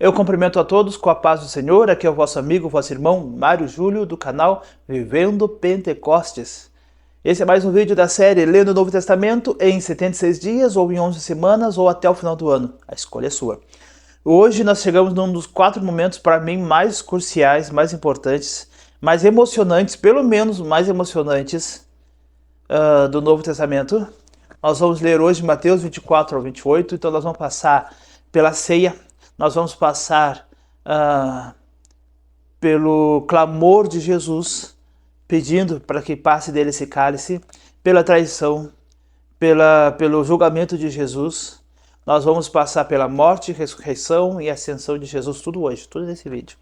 Eu cumprimento a todos com a paz do Senhor. Aqui é o vosso amigo, vosso irmão Mário Júlio, do canal Vivendo Pentecostes. Esse é mais um vídeo da série Lendo o Novo Testamento em 76 dias, ou em 11 semanas, ou até o final do ano. A escolha é sua. Hoje nós chegamos num dos 4 momentos, para mim, mais cruciais, mais importantes, mais emocionantes, pelo menos mais emocionantes, do Novo Testamento. Nós vamos ler hoje Mateus 24 ao 28, então nós vamos passar pela ceia. Nós vamos passar pelo clamor de Jesus, pedindo para que passe dele esse cálice, pela traição, pelo julgamento de Jesus. Nós vamos passar pela morte, ressurreição e ascensão de Jesus, tudo hoje, tudo nesse vídeo.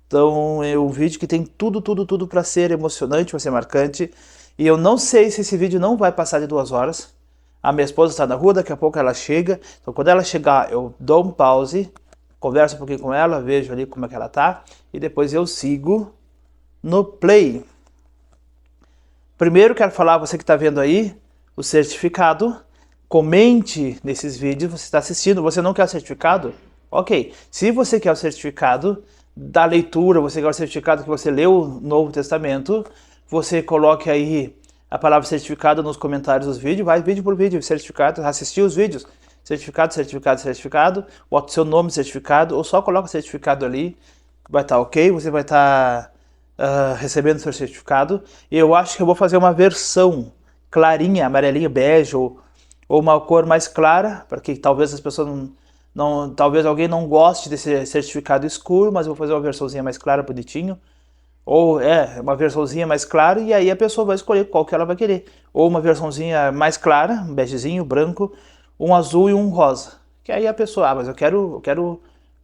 Então é um vídeo que tem tudo para ser emocionante, para ser marcante. E eu não sei se esse vídeo não vai passar de 2 horas. A minha esposa está na rua, daqui a pouco ela chega. Então quando ela chegar, eu dou um pause, converso um pouquinho com ela, vejo ali como é que ela tá, e depois eu sigo no play. Primeiro quero falar, você que está vendo aí, o certificado. Comente nesses vídeos, você está assistindo, você não quer o certificado? Ok, se você quer o certificado da leitura, você quer o certificado que você leu o Novo Testamento, você coloque aí a palavra certificado nos comentários dos vídeos, vai vídeo por vídeo, certificado, assistir os vídeos, certificado, bota o seu nome certificado, ou só coloca o certificado ali, vai estar ok, você vai estar recebendo o seu certificado. E eu acho que eu vou fazer uma versão clarinha, amarelinha, bege, ou uma cor mais clara, para que talvez as pessoas talvez alguém não goste desse certificado escuro, mas eu vou fazer uma versãozinha mais clara, bonitinho. Ou uma versãozinha mais clara, e aí a pessoa vai escolher qual que ela vai querer. Ou uma versãozinha mais clara, um begezinho, branco, um azul e um rosa. Que aí a pessoa, mas eu quero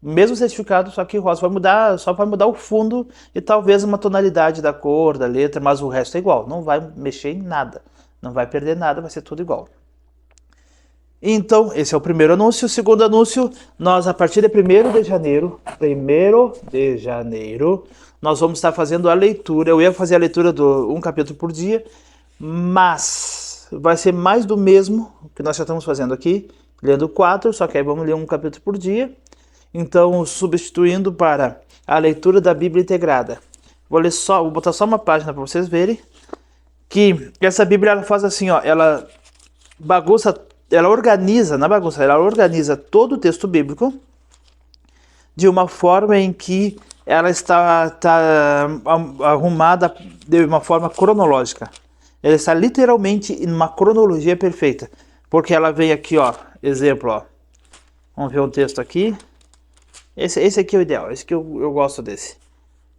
o mesmo certificado, só que rosa. Só vai mudar o fundo e talvez uma tonalidade da cor, da letra, mas o resto é igual. Não vai mexer em nada. Não vai perder nada, vai ser tudo igual. Então, esse é o primeiro anúncio. O segundo anúncio, nós a partir de 1º de janeiro, nós vamos estar fazendo a leitura. Eu ia fazer a leitura do um capítulo por dia, mas vai ser mais do mesmo que nós já estamos fazendo aqui, lendo 4, só que aí vamos ler um capítulo por dia. Então, substituindo para a leitura da Bíblia integrada. Vou botar só uma página para vocês verem que essa Bíblia ela faz assim, ó, ela organiza todo o texto bíblico de uma forma em que ela está arrumada de uma forma cronológica. Ela está literalmente em uma cronologia perfeita. Porque ela vem aqui, ó, exemplo, ó. Vamos ver um texto aqui. Esse aqui é o ideal, esse que eu gosto desse,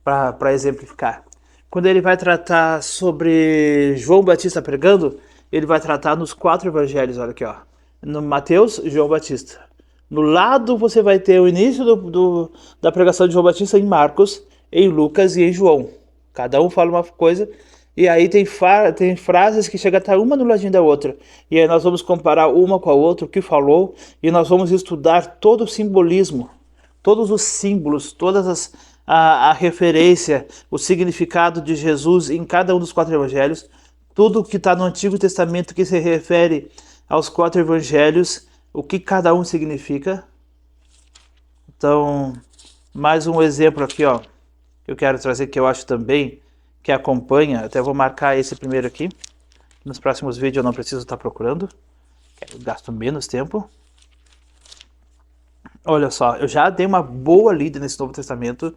para exemplificar. Quando ele vai tratar sobre João Batista pregando, ele vai tratar nos 4 evangelhos, olha aqui, ó. No Mateus, João Batista. No lado você vai ter o início da pregação de João Batista em Marcos, em Lucas e em João. Cada um fala uma coisa, e aí tem frases que chegam a estar uma no ladinho da outra. E aí nós vamos comparar uma com a outra, o que falou, e nós vamos estudar todo o simbolismo, todos os símbolos, todas a referência, o significado de Jesus em cada um dos 4 evangelhos, tudo que está no Antigo Testamento que se refere aos 4 evangelhos, o que cada um significa. Então, mais um exemplo aqui, ó, que eu quero trazer, que eu acho também que acompanha, até vou marcar esse primeiro aqui. Nos próximos vídeos eu não preciso estar procurando, eu gasto menos tempo. Olha só, eu já dei uma boa lida nesse Novo Testamento.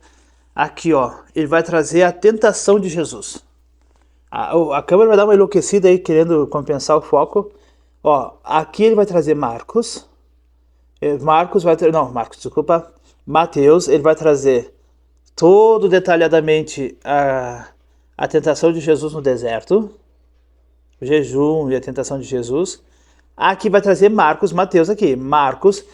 Aqui, ó, ele vai trazer a tentação de Jesus. A câmera vai dar uma enlouquecida aí, querendo compensar o foco. Ó, aqui ele vai trazer Marcos. Mateus, ele vai trazer todo detalhadamente a tentação de Jesus no deserto. O jejum e a tentação de Jesus. Aqui vai trazer Mateus aqui. Marcos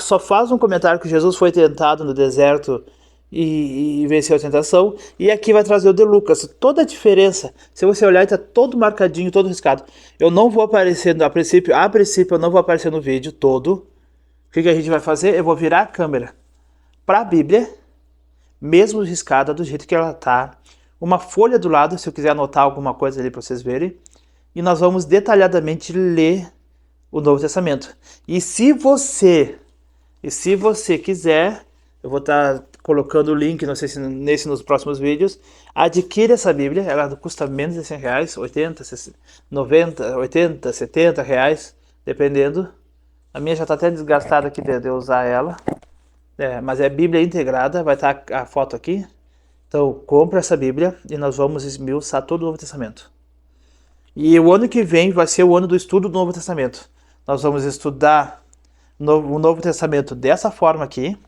só faz um comentário que Jesus foi tentado no deserto e venceu a tentação. E aqui vai trazer o de Lucas. Toda a diferença, se você olhar, está todo marcadinho, todo riscado. Eu não vou aparecer, a princípio eu não vou aparecer no vídeo todo. O que a gente vai fazer? Eu vou virar a câmera para a Bíblia, mesmo riscada, do jeito que ela está. Uma folha do lado, se eu quiser anotar alguma coisa ali para vocês verem. E nós vamos detalhadamente ler o Novo Testamento. E se você quiser, Eu vou estar colocando o link, não sei se nesse nos próximos vídeos. Adquire essa Bíblia, ela custa menos de 100 reais, 80, 90, 80, 70 reais, dependendo. A minha já está até desgastada aqui de usar ela. Mas é Bíblia integrada, vai estar a foto aqui. Então, compra essa Bíblia e nós vamos esmiuçar todo o Novo Testamento. E o ano que vem vai ser o ano do estudo do Novo Testamento. Nós vamos estudar o Novo Testamento dessa forma aqui,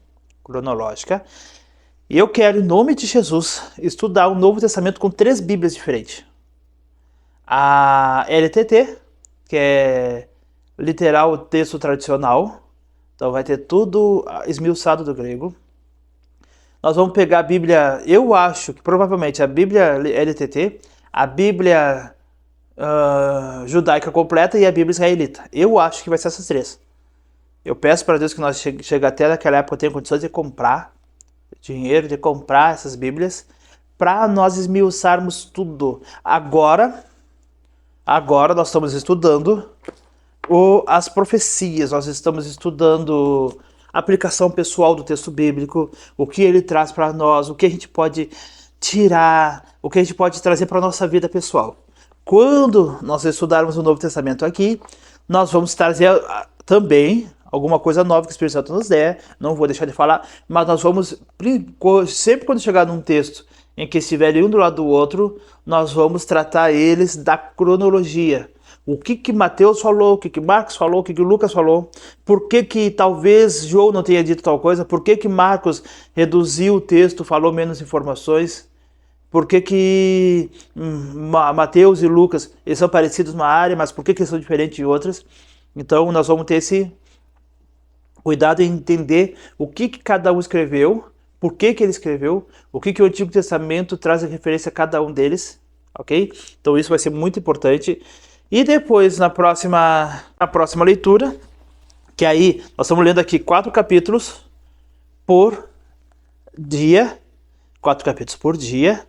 cronológica. E eu quero, em nome de Jesus, estudar o Novo Testamento com 3 Bíblias diferentes. A LTT, que é literal texto tradicional. Então vai ter tudo esmiuçado do grego. Nós vamos pegar a Bíblia, eu acho que provavelmente a Bíblia LTT, a Bíblia judaica completa e a Bíblia israelita. Eu acho que vai ser essas 3. Eu peço para Deus que nós chegue até naquela época tenha condições de comprar dinheiro, de comprar essas Bíblias, para nós esmiuçarmos tudo. Agora nós estamos estudando as profecias, nós estamos estudando a aplicação pessoal do texto bíblico, o que ele traz para nós, o que a gente pode tirar, o que a gente pode trazer para a nossa vida pessoal. Quando nós estudarmos o Novo Testamento aqui, nós vamos trazer também alguma coisa nova que o Espírito Santo nos der, não vou deixar de falar, mas nós vamos, sempre quando chegar num texto em que estiverem um do lado do outro, nós vamos tratar eles da cronologia. O que Mateus falou, o que Marcos falou, o que Lucas falou, por que talvez João não tenha dito tal coisa, por que Marcos reduziu o texto, falou menos informações, por que Mateus e Lucas eles são parecidos numa área, mas por que eles são diferentes em outras. Então nós vamos ter esse cuidado em entender o que cada um escreveu, por que ele escreveu, o que o Antigo Testamento traz em referência a cada um deles, ok? Então isso vai ser muito importante. E depois, na próxima leitura, que aí nós estamos lendo aqui 4 capítulos por dia, 4 capítulos por dia,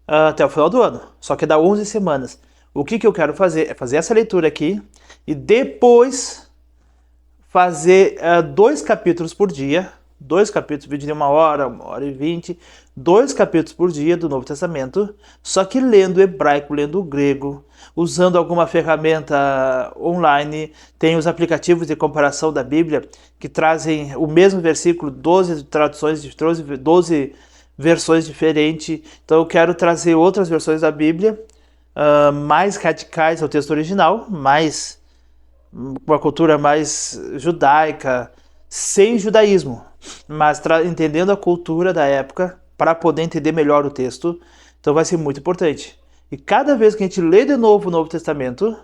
até o final do ano, só que dá 11 semanas. O que eu quero fazer é fazer essa leitura aqui e depois fazer 2 capítulos por dia, 2 capítulos, vídeo de 1 hora, 1 hora e 20, 2 capítulos por dia do Novo Testamento, só que lendo o hebraico, lendo o grego, usando alguma ferramenta online. Tem os aplicativos de comparação da Bíblia que trazem o mesmo versículo, 12 traduções, 12 versões diferentes. Então eu quero trazer outras versões da Bíblia, mais radicais ao texto original, uma cultura mais judaica, sem judaísmo, mas entendendo a cultura da época para poder entender melhor o texto. Então vai ser muito importante. E cada vez que a gente lê de novo o Novo Testamento,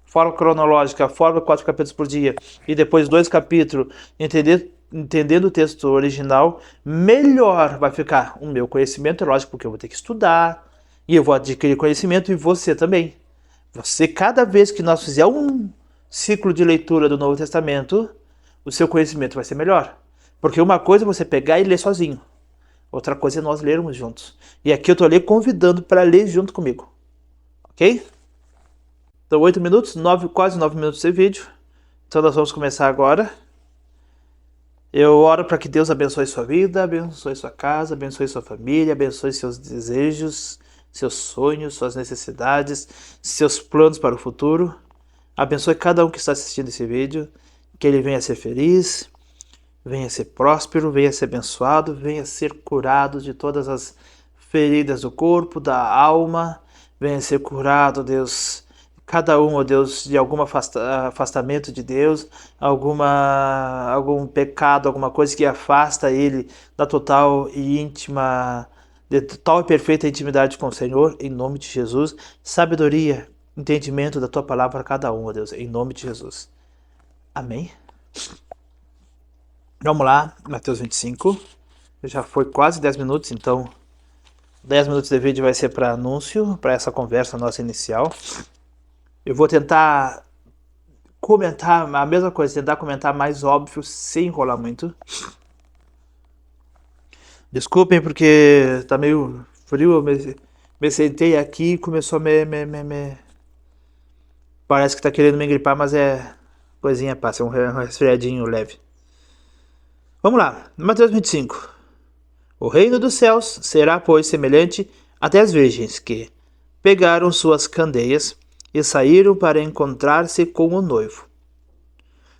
forma cronológica, forma 4 capítulos por dia, e depois 2 capítulos, entendendo o texto original, melhor vai ficar o meu conhecimento. É lógico, porque eu vou ter que estudar, e eu vou adquirir conhecimento, e você também. Você, cada vez que nós fizer um ciclo de leitura do Novo Testamento, o seu conhecimento vai ser melhor. Porque uma coisa é você pegar e ler sozinho. Outra coisa é nós lermos juntos. E aqui eu estou ali convidando para ler junto comigo. Ok? Então 8 minutos, quase 9 minutos de vídeo. Então nós vamos começar agora. Eu oro para que Deus abençoe sua vida, abençoe sua casa, abençoe sua família, abençoe seus desejos, seus sonhos, suas necessidades, seus planos para o futuro. Abençoe cada um que está assistindo esse vídeo. Que ele venha ser feliz, venha ser próspero, venha ser abençoado, venha ser curado de todas as feridas do corpo, da alma. Venha ser curado, Deus, cada um, ó Deus, de algum afastamento de Deus, algum pecado, alguma coisa que afasta ele da total e íntima, de total e perfeita intimidade com o Senhor, em nome de Jesus. Sabedoria, entendimento da tua palavra para cada um, ó Deus, em nome de Jesus. Amém? Vamos lá, Mateus 25. Já foi quase 10 minutos, então 10 minutos de vídeo vai ser para anúncio, para essa conversa nossa inicial. Eu vou tentar comentar a mesma coisa, tentar comentar mais óbvio, sem enrolar muito. Desculpem porque tá meio frio, eu me sentei aqui e começou a Parece que tá querendo me gripar, mas é coisinha passa, é um resfriadinho leve. Vamos lá, Mateus 25. O reino dos céus será, pois, semelhante a 10 virgens que pegaram suas candeias e saíram para encontrar-se com o noivo.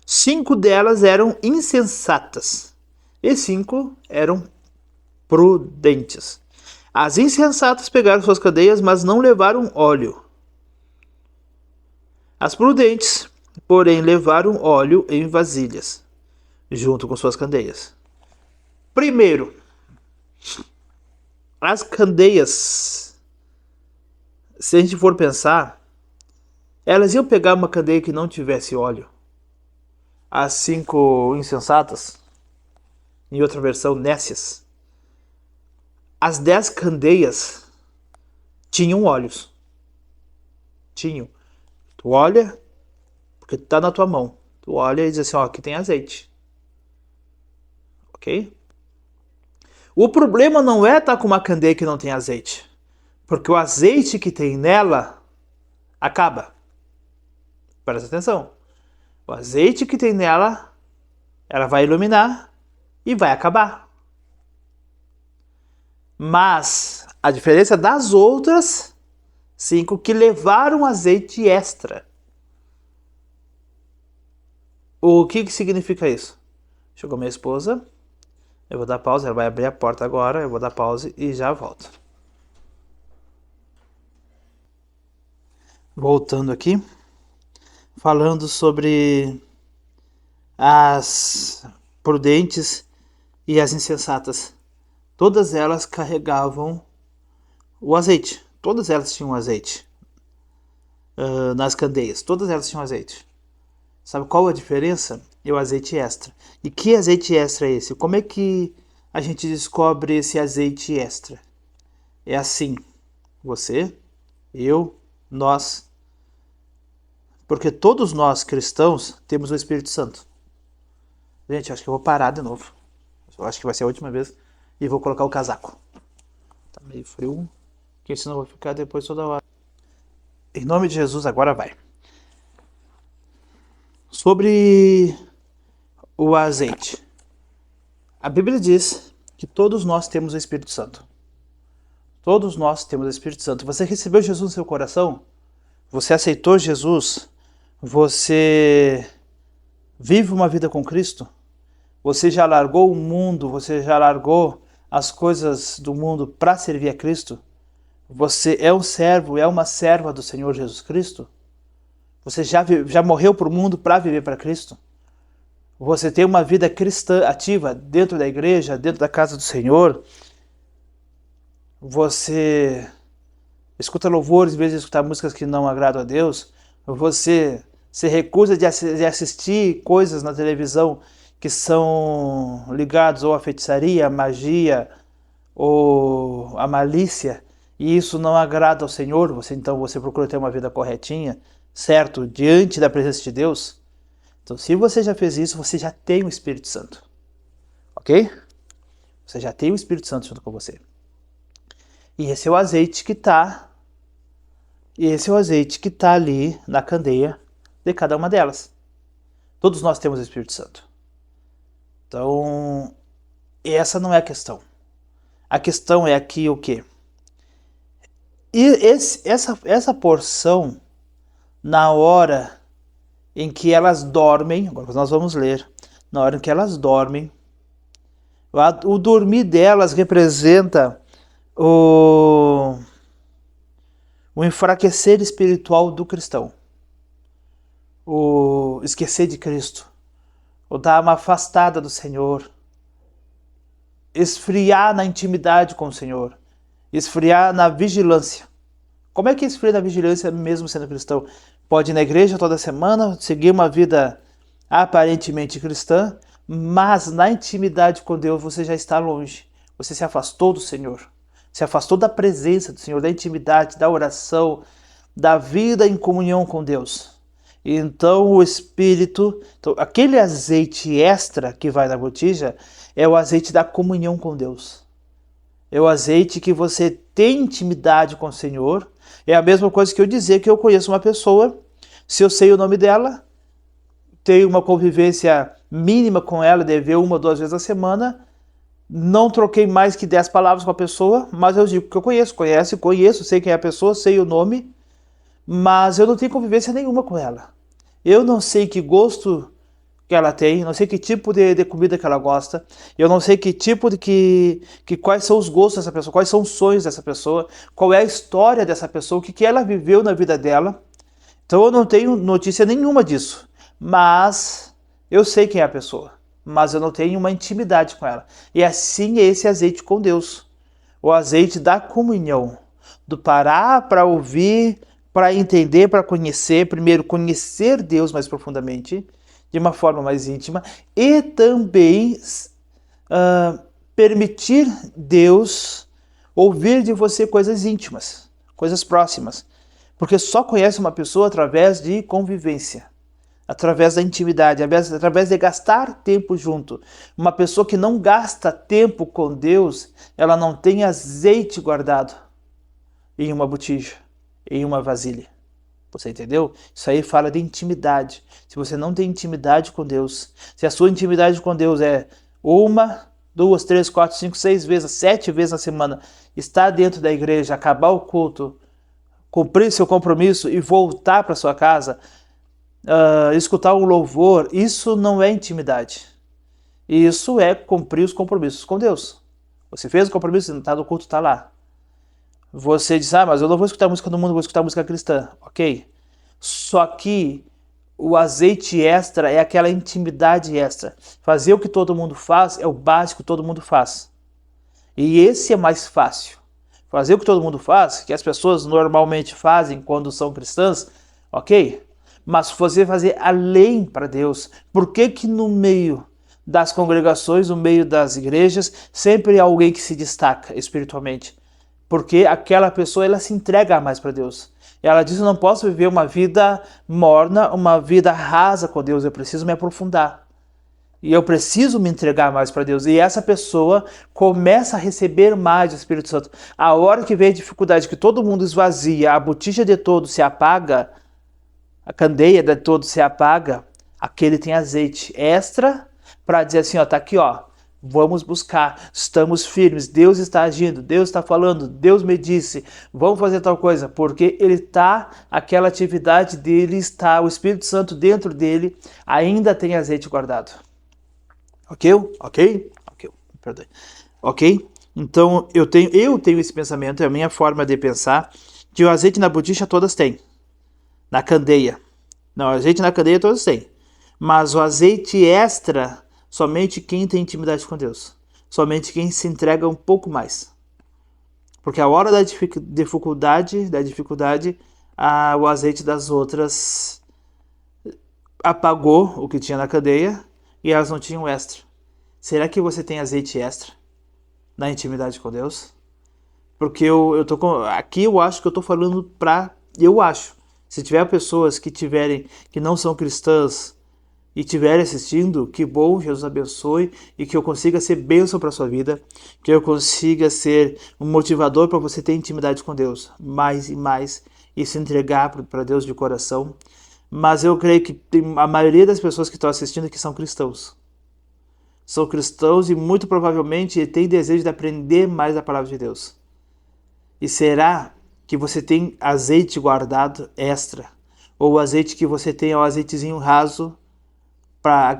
5 delas eram insensatas e 5 eram prudentes. As insensatas pegaram suas candeias, mas não levaram óleo. As prudentes, porém, levaram óleo em vasilhas, junto com suas candeias. Primeiro, as candeias, se a gente for pensar, elas iam pegar uma candeia que não tivesse óleo. As 5 insensatas, em outra versão, nécias. As 10 candeias tinham óleos. Tinham. Tu olha, porque tá na tua mão. Tu olha e diz assim, ó, aqui tem azeite. Ok? O problema não é estar com uma candeia que não tem azeite. Porque o azeite que tem nela acaba. Presta atenção. O azeite que tem nela, ela vai iluminar e vai acabar. Mas a diferença das outras 5 que levaram azeite extra. O que significa isso? Chegou minha esposa. Eu vou dar pausa, ela vai abrir a porta agora. Eu vou dar pausa e já volto. Voltando aqui. Falando sobre as prudentes e as insensatas. Todas elas carregavam o azeite. Todas elas tinham azeite. Nas candeias. Todas elas tinham azeite. Sabe qual a diferença? É o azeite extra. E que azeite extra é esse? Como é que a gente descobre esse azeite extra? É assim. Você, eu, nós. Porque todos nós cristãos temos o Espírito Santo. Gente, acho que eu vou parar de novo. Eu acho que vai ser a última vez. E vou colocar o casaco. Tá meio frio. Porque senão eu vou ficar depois toda hora. Em nome de Jesus, agora vai. Sobre o azeite. A Bíblia diz que todos nós temos o Espírito Santo. Todos nós temos o Espírito Santo. Você recebeu Jesus no seu coração? Você aceitou Jesus? Você vive uma vida com Cristo? Você já largou o mundo? Você já largou as coisas do mundo para servir a Cristo? Você é um servo, é uma serva do Senhor Jesus Cristo? Você já morreu para o mundo para viver para Cristo? Você tem uma vida cristã ativa dentro da igreja, dentro da casa do Senhor? Você escuta louvores em vez de escutar músicas que não agradam a Deus? Você se recusa de assistir coisas na televisão que são ligados ou à feitiçaria, à magia ou à malícia, e isso não agrada ao Senhor? Então você procura ter uma vida corretinha, certo? Diante da presença de Deus? Então, se você já fez isso, você já tem o Espírito Santo. Ok? Você já tem o Espírito Santo junto com você. E esse é o azeite que está ali na candeia de cada uma delas. Todos nós temos o Espírito Santo. Então, essa não é a questão. A questão é aqui o quê? E essa porção, na hora em que elas dormem, agora nós vamos ler, na hora em que elas dormem, o dormir delas representa o enfraquecer espiritual do cristão, o esquecer de Cristo, o dar uma afastada do Senhor, esfriar na intimidade com o Senhor, esfriar na vigilância. Como é que esfria na vigilância mesmo sendo cristão? Pode ir na igreja toda semana, seguir uma vida aparentemente cristã, mas na intimidade com Deus você já está longe. Você se afastou do Senhor. Se afastou da presença do Senhor, da intimidade, da oração, da vida em comunhão com Deus. Então o Espírito, aquele azeite extra que vai na botija, é o azeite da comunhão com Deus. É o azeite que você tem intimidade com o Senhor. É a mesma coisa que eu dizer que eu conheço uma pessoa, se eu sei o nome dela, tenho uma convivência mínima com ela, de ver 1 ou 2 vezes a semana, não troquei mais que 10 palavras com a pessoa, mas eu digo que eu conheço, sei quem é a pessoa, sei o nome, mas eu não tenho convivência nenhuma com ela. Eu não sei que gosto que ela tem, não sei que tipo de comida que ela gosta, eu não sei que tipo quais são os gostos dessa pessoa, quais são os sonhos dessa pessoa, qual é a história dessa pessoa, o que ela viveu na vida dela. Então eu não tenho notícia nenhuma disso, mas eu sei quem é a pessoa, mas eu não tenho uma intimidade com ela. E assim é esse azeite com Deus, o azeite da comunhão, do parar para ouvir, para entender, para conhecer, primeiro conhecer Deus mais profundamente, de uma forma mais íntima, e também permitir Deus ouvir de você coisas íntimas, coisas próximas. Porque só conhece uma pessoa através de convivência, através da intimidade, através de gastar tempo junto. Uma pessoa que não gasta tempo com Deus, ela não tem azeite guardado em uma botija, em uma vasilha. Você entendeu? Isso aí fala de intimidade. Se você não tem intimidade com Deus, se a sua intimidade com Deus é 1, 2, 3, 4, 5, 6 vezes, 7 vezes na semana, estar dentro da igreja, acabar o culto, cumprir seu compromisso e voltar para sua casa, escutar um louvor, isso não é intimidade. Isso é cumprir os compromissos com Deus. Você fez o compromisso, está no culto, está lá. Você diz, mas eu não vou escutar música do mundo, vou escutar música cristã. Ok. Só que o azeite extra é aquela intimidade extra. Fazer o que todo mundo faz é o básico que todo mundo faz. E esse é mais fácil. Fazer o que todo mundo faz, que as pessoas normalmente fazem quando são cristãs, ok? Mas você fazer além para Deus. Por que no meio das congregações, no meio das igrejas, sempre há alguém que se destaca espiritualmente? Porque aquela pessoa, ela se entrega mais para Deus. Ela diz, eu não posso viver uma vida morna, uma vida rasa com Deus, eu preciso me aprofundar. E eu preciso me entregar mais para Deus. E essa pessoa começa a receber mais do Espírito Santo. A hora que vem a dificuldade, que todo mundo esvazia, a botija de todos se apaga, a candeia de todos se apaga, aquele tem azeite extra para dizer assim, tá aqui, vamos buscar, estamos firmes, Deus está agindo, Deus está falando, Deus me disse, vamos fazer tal coisa, porque ele está, aquela atividade dele está, o Espírito Santo dentro dele ainda tem azeite guardado. Ok? Perdão. Ok? Então eu tenho esse pensamento, é a minha forma de pensar, que o azeite na botija todas têm, na candeia. Não, o azeite na candeia todas têm, mas o azeite extra, somente quem tem intimidade com Deus. Somente quem se entrega um pouco mais. Porque a hora da dificuldade, o azeite das outras apagou o que tinha na candeia e elas não tinham extra. Será que você tem azeite extra na intimidade com Deus? Porque aqui eu acho que eu estou falando se tiver pessoas que não são cristãs e estiverem assistindo, que bom, Jesus abençoe e que eu consiga ser bênção para a sua vida, que eu consiga ser um motivador para você ter intimidade com Deus, mais e mais, e se entregar para Deus de coração. Mas eu creio que a maioria das pessoas que estão assistindo aqui são cristãos. São cristãos e muito provavelmente têm desejo de aprender mais a palavra de Deus. E será que você tem azeite guardado extra? Ou o azeite que você tem é o azeitezinho raso, para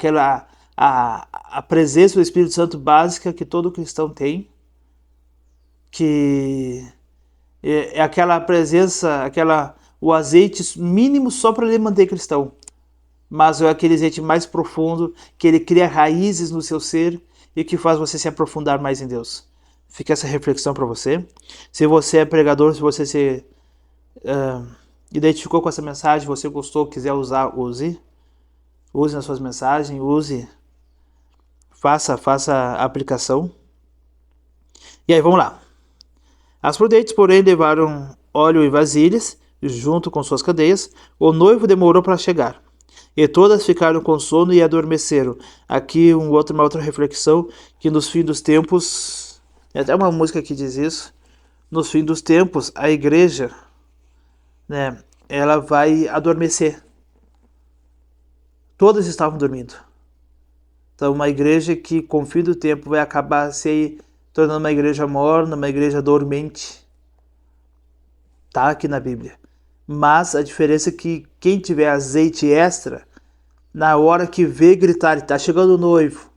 a presença do Espírito Santo básica que todo cristão tem, que é aquela presença, o azeite mínimo só para ele manter cristão, mas é aquele azeite mais profundo, que ele cria raízes no seu ser e que faz você se aprofundar mais em Deus. Fica essa reflexão para você. Se você é pregador, se você se identificou com essa mensagem, você gostou, quiser usar, use nas suas mensagens, faça a aplicação. E aí, vamos lá. As prudentes, porém, levaram óleo e vasilhas, junto com suas cadeias. O noivo demorou para chegar, e todas ficaram com sono e adormeceram. Aqui uma outra reflexão, que nos fins dos tempos, tem até uma música que diz isso, nos fins dos tempos, a igreja, ela vai adormecer. Todas estavam dormindo. Então, uma igreja que, com o fim do tempo, vai acabar se tornando uma igreja morna, uma igreja dormente. Está aqui na Bíblia. Mas a diferença é que quem tiver azeite extra, na hora que vê gritar, está chegando o noivo,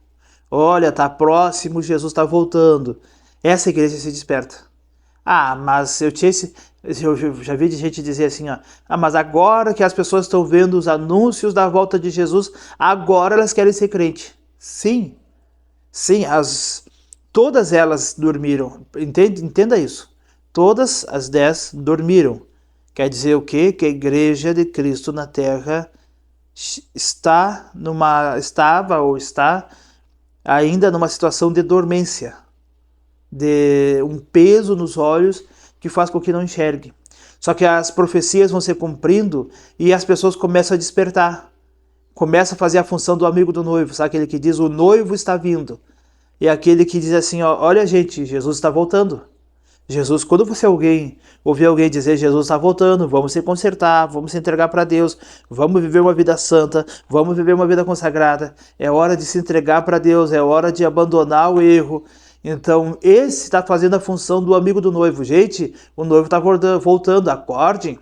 olha, está próximo, Jesus está voltando, essa igreja se desperta. Mas eu já vi de gente dizer assim, mas agora que as pessoas estão vendo os anúncios da volta de Jesus, agora elas querem ser crente. Sim, todas elas dormiram, entenda isso, todas as 10 dormiram. Quer dizer o quê? Que a igreja de Cristo na terra estava ou está ainda numa situação de dormência, de um peso nos olhos que faz com que não enxergue. Só que as profecias vão se cumprindo e as pessoas começam a despertar, começam a fazer a função do amigo do noivo, sabe aquele que diz o noivo está vindo, e aquele que diz assim, olha gente, Jesus está voltando. Jesus, quando você ouvir alguém dizer Jesus está voltando, vamos se consertar, vamos se entregar para Deus, vamos viver uma vida santa, vamos viver uma vida consagrada, é hora de se entregar para Deus, é hora de abandonar o erro. Então esse está fazendo a função do amigo do noivo. Gente, o noivo está voltando, acordem.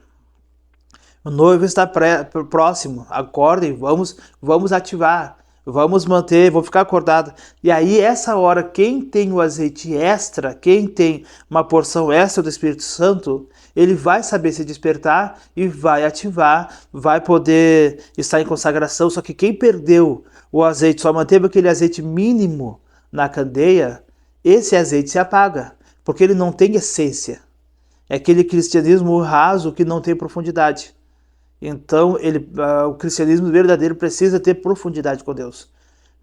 O noivo está próximo, acordem, vamos ativar. Vamos manter, vou ficar acordado. E aí, essa hora, quem tem o azeite extra, quem tem uma porção extra do Espírito Santo, ele vai saber se despertar e vai ativar, vai poder estar em consagração. Só que quem perdeu o azeite, só manteve aquele azeite mínimo na candeia, esse azeite se apaga, porque ele não tem essência. É aquele cristianismo raso que não tem profundidade. Então, o cristianismo verdadeiro precisa ter profundidade com Deus.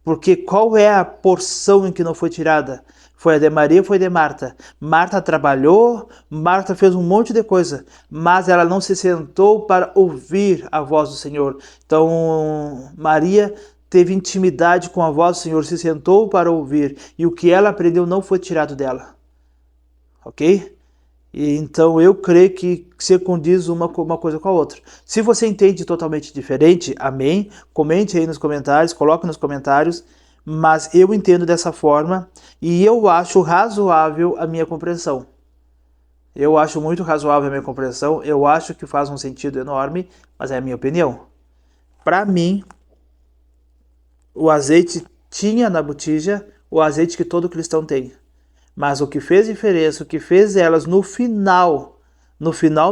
Porque qual é a porção em que não foi tirada? Foi a de Maria, foi a de Marta. Marta trabalhou, Marta fez um monte de coisa, mas ela não se sentou para ouvir a voz do Senhor. Então, Maria teve intimidade com a voz do Senhor, se sentou para ouvir, e o que ela aprendeu não foi tirado dela. Ok? E então eu creio que se condiz uma coisa com a outra. Se você entende totalmente diferente, amém, comente aí nos comentários, coloque nos comentários, mas eu entendo dessa forma e eu acho razoável a minha compreensão. Eu acho muito razoável a minha compreensão, eu acho que faz um sentido enorme, mas é a minha opinião. Para mim, o azeite tinha na botija o azeite que todo cristão tem. Mas o que fez diferença, o que fez elas no final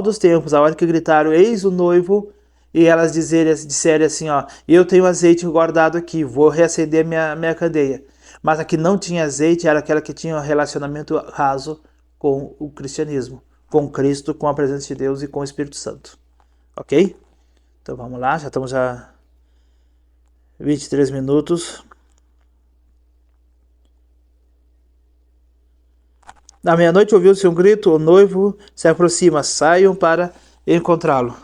dos tempos, a hora que gritaram, eis o noivo, e elas disserem assim, eu tenho azeite guardado aqui, vou reacender minha candeia. Mas a que não tinha azeite era aquela que tinha um relacionamento raso com o cristianismo, com Cristo, com a presença de Deus e com o Espírito Santo. Ok? Então vamos lá, já estamos a 23 minutos. Na meia-noite ouviu-se um grito, o noivo se aproxima, saiam para encontrá-lo.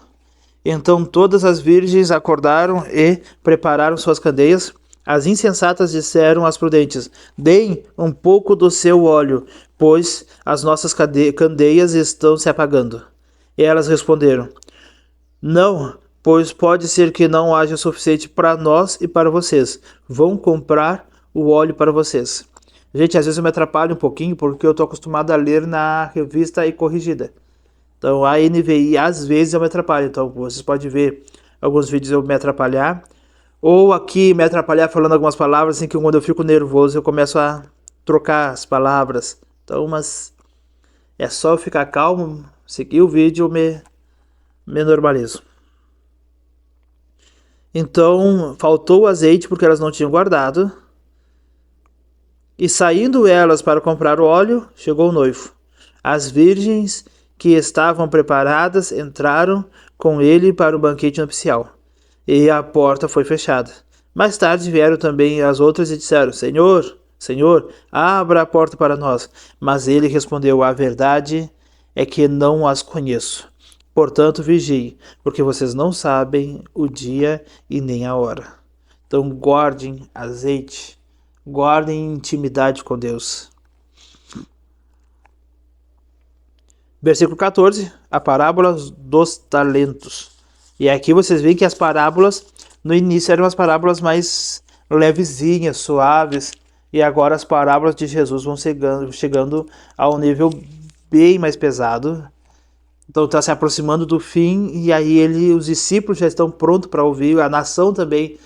Então todas as virgens acordaram e prepararam suas candeias. As insensatas disseram às prudentes, deem um pouco do seu óleo, pois as nossas candeias estão se apagando. E elas responderam, não, pois pode ser que não haja o suficiente para nós e para vocês. Vão comprar o óleo para vocês. Gente, às vezes eu me atrapalho um pouquinho porque eu estou acostumado a ler na revista e corrigida. Então a NVI às vezes eu me atrapalho. Então vocês podem ver alguns vídeos eu me atrapalhar. Ou aqui me atrapalhar falando algumas palavras assim que quando eu fico nervoso eu começo a trocar as palavras. Então, mas é só eu ficar calmo, seguir o vídeo me normalizo. Então faltou o azeite porque elas não tinham guardado. E saindo elas para comprar o óleo, chegou o noivo. As virgens que estavam preparadas entraram com ele para o banquete nupcial. E a porta foi fechada. Mais tarde vieram também as outras e disseram, Senhor, Senhor, abra a porta para nós. Mas ele respondeu, a verdade é que não as conheço. Portanto, vigiem, porque vocês não sabem o dia e nem a hora. Então guardem azeite. Guardem intimidade com Deus. Versículo 14, a parábola dos talentos. E aqui vocês veem que as parábolas No início eram as parábolas mais levezinhas, suaves, e agora as parábolas de Jesus vão chegando a um nível bem mais pesado. Então está se aproximando do fim, e aí os discípulos já estão prontos para ouvir, a nação também,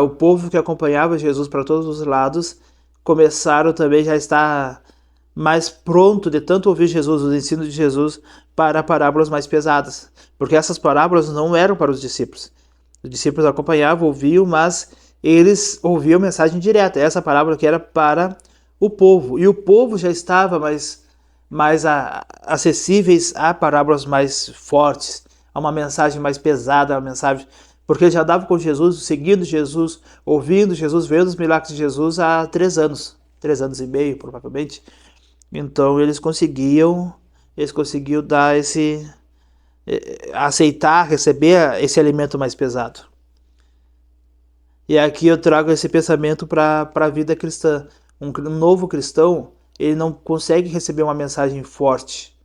o povo que acompanhava Jesus para todos os lados, começaram também já estar mais pronto de tanto ouvir Jesus, os ensinos de Jesus, para parábolas mais pesadas. Porque essas parábolas não eram para os discípulos. Os discípulos acompanhavam, ouviam, mas eles ouviam mensagem direta. Essa parábola que era para o povo. E o povo já estava mais acessíveis a parábolas mais fortes, a uma mensagem mais pesada, uma mensagem... Porque eles já andavam com Jesus, seguindo Jesus, ouvindo Jesus, vendo os milagres de Jesus há 3 anos. 3 anos e meio, provavelmente. Então eles conseguiam dar aceitar, receber esse alimento mais pesado. E aqui eu trago esse pensamento para a vida cristã. Um novo cristão, ele não consegue receber uma mensagem forte,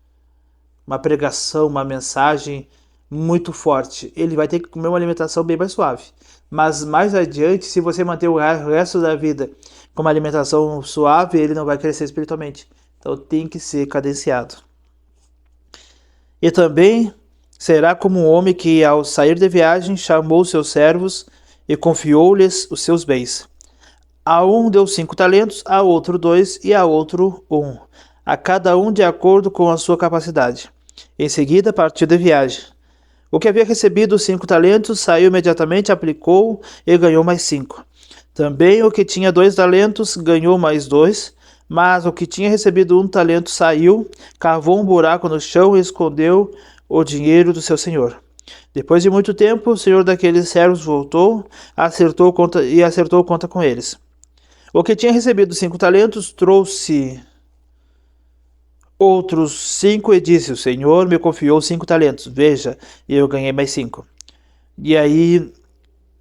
uma pregação, uma mensagem muito forte. Ele vai ter que comer uma alimentação bem mais suave. Mas mais adiante, se você manter o resto da vida com uma alimentação suave, ele não vai crescer espiritualmente. Então tem que ser cadenciado. E também será como um homem que, ao sair de viagem, chamou seus servos e confiou-lhes os seus bens. A um deu 5 talentos, a outro 2 e a outro 1, a cada um de acordo com a sua capacidade. Em seguida partiu de viagem. O que havia recebido 5 talentos saiu imediatamente, aplicou e ganhou mais 5. Também o que tinha 2 talentos ganhou mais 2, mas o que tinha recebido 1 talento saiu, cavou um buraco no chão e escondeu o dinheiro do seu senhor. Depois de muito tempo, o senhor daqueles servos voltou, acertou conta com eles. O que tinha recebido 5 talentos trouxe outros 5 e disse: o Senhor me confiou 5 talentos. Veja, eu ganhei mais 5. E aí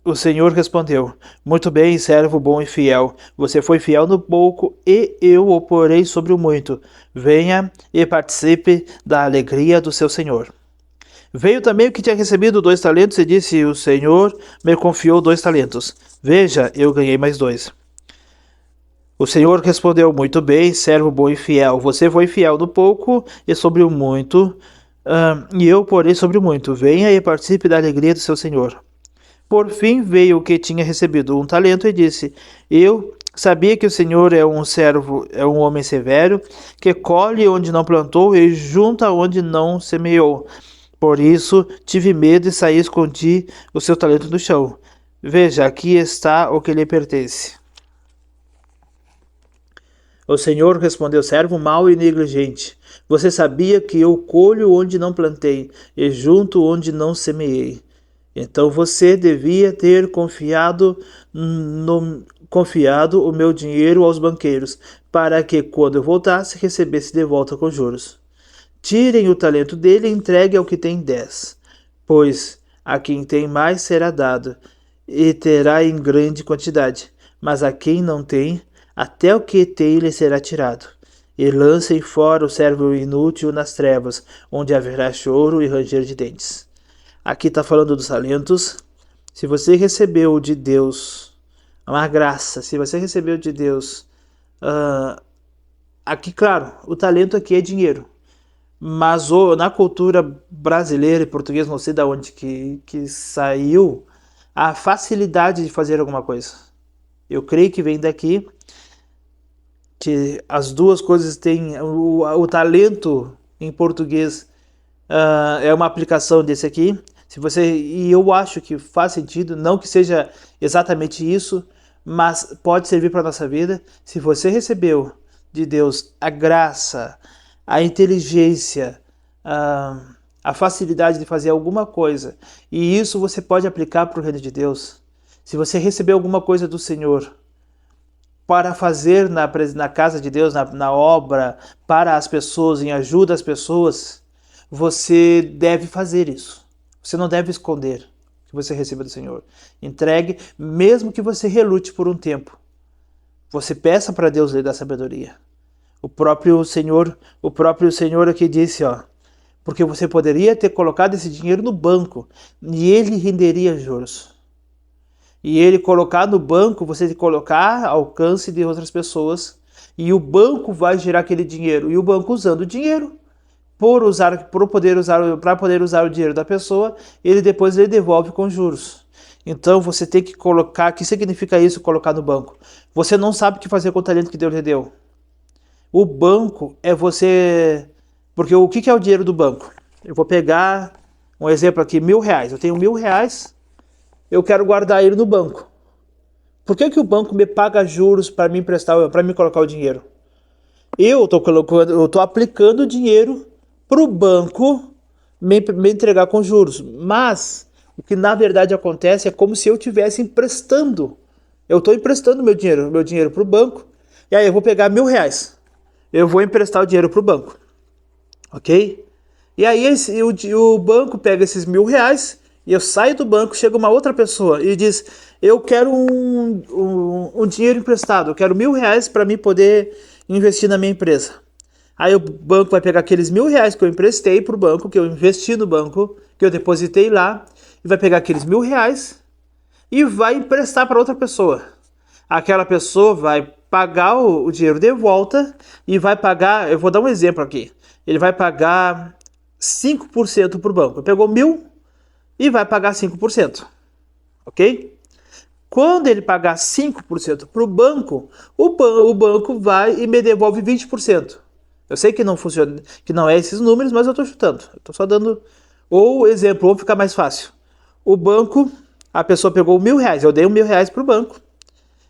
o Senhor respondeu: muito bem, servo bom e fiel. Você foi fiel no pouco e eu o porei sobre o muito. Venha e participe da alegria do seu Senhor. Veio também o que tinha recebido 2 talentos e disse: o Senhor me confiou 2 talentos. Veja, eu ganhei mais 2. O Senhor respondeu: muito bem, servo bom e fiel. Você foi fiel no pouco e sobre o muito, e eu porei sobre o muito. Venha e participe da alegria do seu Senhor. Por fim veio o que tinha recebido 1 talento e disse: eu sabia que o Senhor é um homem severo, que colhe onde não plantou e junta onde não semeou. Por isso tive medo e saí e escondi o seu talento no chão. Veja, aqui está o que lhe pertence. O Senhor respondeu: servo mau e negligente. Você sabia que eu colho onde não plantei e junto onde não semeei. Então você devia ter confiado o meu dinheiro aos banqueiros, para que, quando eu voltasse, recebesse de volta com juros. Tirem o talento dele e entregue ao que tem 10, pois a quem tem mais será dado, e terá em grande quantidade, mas a quem não tem, até o que tem lhe será tirado. E lancem fora o servo inútil nas trevas, onde haverá choro e ranger de dentes. Aqui está falando dos talentos. Se você recebeu de Deus uma graça, se você recebeu de Deus... aqui, claro, o talento aqui é dinheiro. Mas na cultura brasileira e portuguesa, não sei de onde que saiu, a facilidade de fazer alguma coisa. Eu creio que vem daqui, que as duas coisas têm... O talento em português é uma aplicação desse aqui. E eu acho que faz sentido, não que seja exatamente isso, mas pode servir para a nossa vida. Se você recebeu de Deus a graça, a inteligência, a facilidade de fazer alguma coisa, e isso você pode aplicar para o reino de Deus. Se você recebeu alguma coisa do Senhor para fazer na casa de Deus, na obra, para as pessoas, em ajuda às pessoas, você deve fazer isso. Você não deve esconder o que você recebeu do Senhor. Entregue, mesmo que você relute por um tempo. Você peça para Deus lhe dar sabedoria. O próprio Senhor aqui disse, porque você poderia ter colocado esse dinheiro no banco e ele renderia juros. e ele colocar no banco, você tem que colocar ao alcance de outras pessoas, e o banco vai gerar aquele dinheiro, e o banco usando o dinheiro, para poder usar o dinheiro da pessoa, ele devolve com juros. Então você tem que colocar, o que significa isso, colocar no banco? Você não sabe o que fazer com o talento que Deus lhe deu. O banco é você... Porque o que é o dinheiro do banco? Eu vou pegar um exemplo aqui, R$1.000. Eu tenho R$1.000, eu quero guardar ele no banco. Por que o banco me paga juros para me emprestar, para me colocar o dinheiro? Eu estou aplicando o dinheiro para o banco me entregar com juros. Mas o que na verdade acontece é como se eu estivesse emprestando. Eu estou emprestando meu dinheiro para o banco. E aí eu vou pegar R$1.000. Eu vou emprestar o dinheiro para o banco. Ok? E aí o banco pega esses R$1.000 e eu saio do banco, chega uma outra pessoa e diz: eu quero um dinheiro emprestado, eu quero R$1.000 para mim poder investir na minha empresa. Aí o banco vai pegar aqueles R$1.000 que eu emprestei para o banco, que eu investi no banco, que eu depositei lá, e vai pegar aqueles R$1.000 e vai emprestar para outra pessoa. Aquela pessoa vai pagar o dinheiro de volta e vai pagar, eu vou dar um exemplo aqui, ele vai pagar 5% para o banco. Ele pegou 1.000 e vai pagar 5%, ok? Quando ele pagar 5% para o banco, o banco vai e me devolve 20%. Eu sei que não funciona, que não é esses números, mas eu estou chutando. Eu estou só dando ou exemplo, ou ficar mais fácil. O banco, a pessoa pegou R$1.000, eu dei R$1.000 para o banco.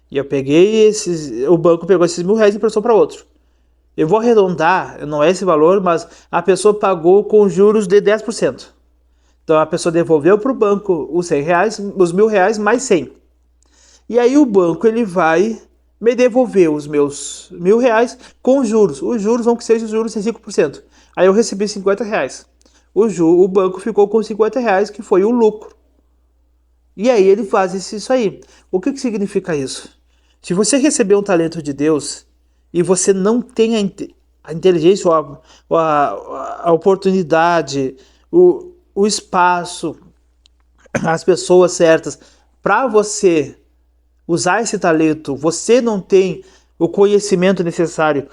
E eu peguei o banco pegou esses R$1.000 e emprestou para outro. Eu vou arredondar, não é esse valor, mas a pessoa pagou com juros de 10%. Então a pessoa devolveu para o banco os R$100, os R$1.000 mais 100. E aí o banco ele vai me devolver os meus R$1.000 com juros. Os juros vão que seja os juros de 5%. Aí eu recebi R$50. O banco ficou com R$50, que foi o lucro. E aí ele faz isso aí. O que significa isso? Se você receber um talento de Deus e você não tem a inteligência ou a oportunidade, o espaço, as pessoas certas para você usar esse talento, você não tem o conhecimento necessário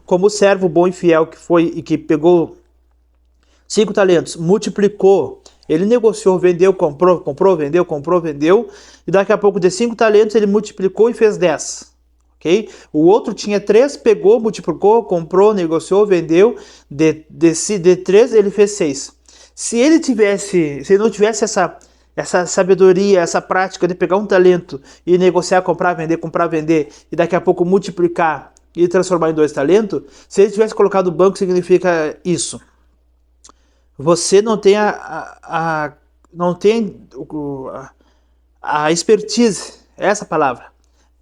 como servo bom e fiel que foi e que pegou 5 talentos, multiplicou, ele negociou, vendeu, comprou, vendeu, e daqui a pouco de 5 talentos ele multiplicou e fez 10. Okay? O outro tinha 3, pegou, multiplicou, comprou, negociou, vendeu, de 3 ele fez 6. Se ele não tivesse essa sabedoria, essa prática de pegar um talento e negociar, comprar, vender, e daqui a pouco multiplicar e transformar em 2 talentos, se ele tivesse colocado no banco, significa isso. Você não tem a expertise, essa palavra,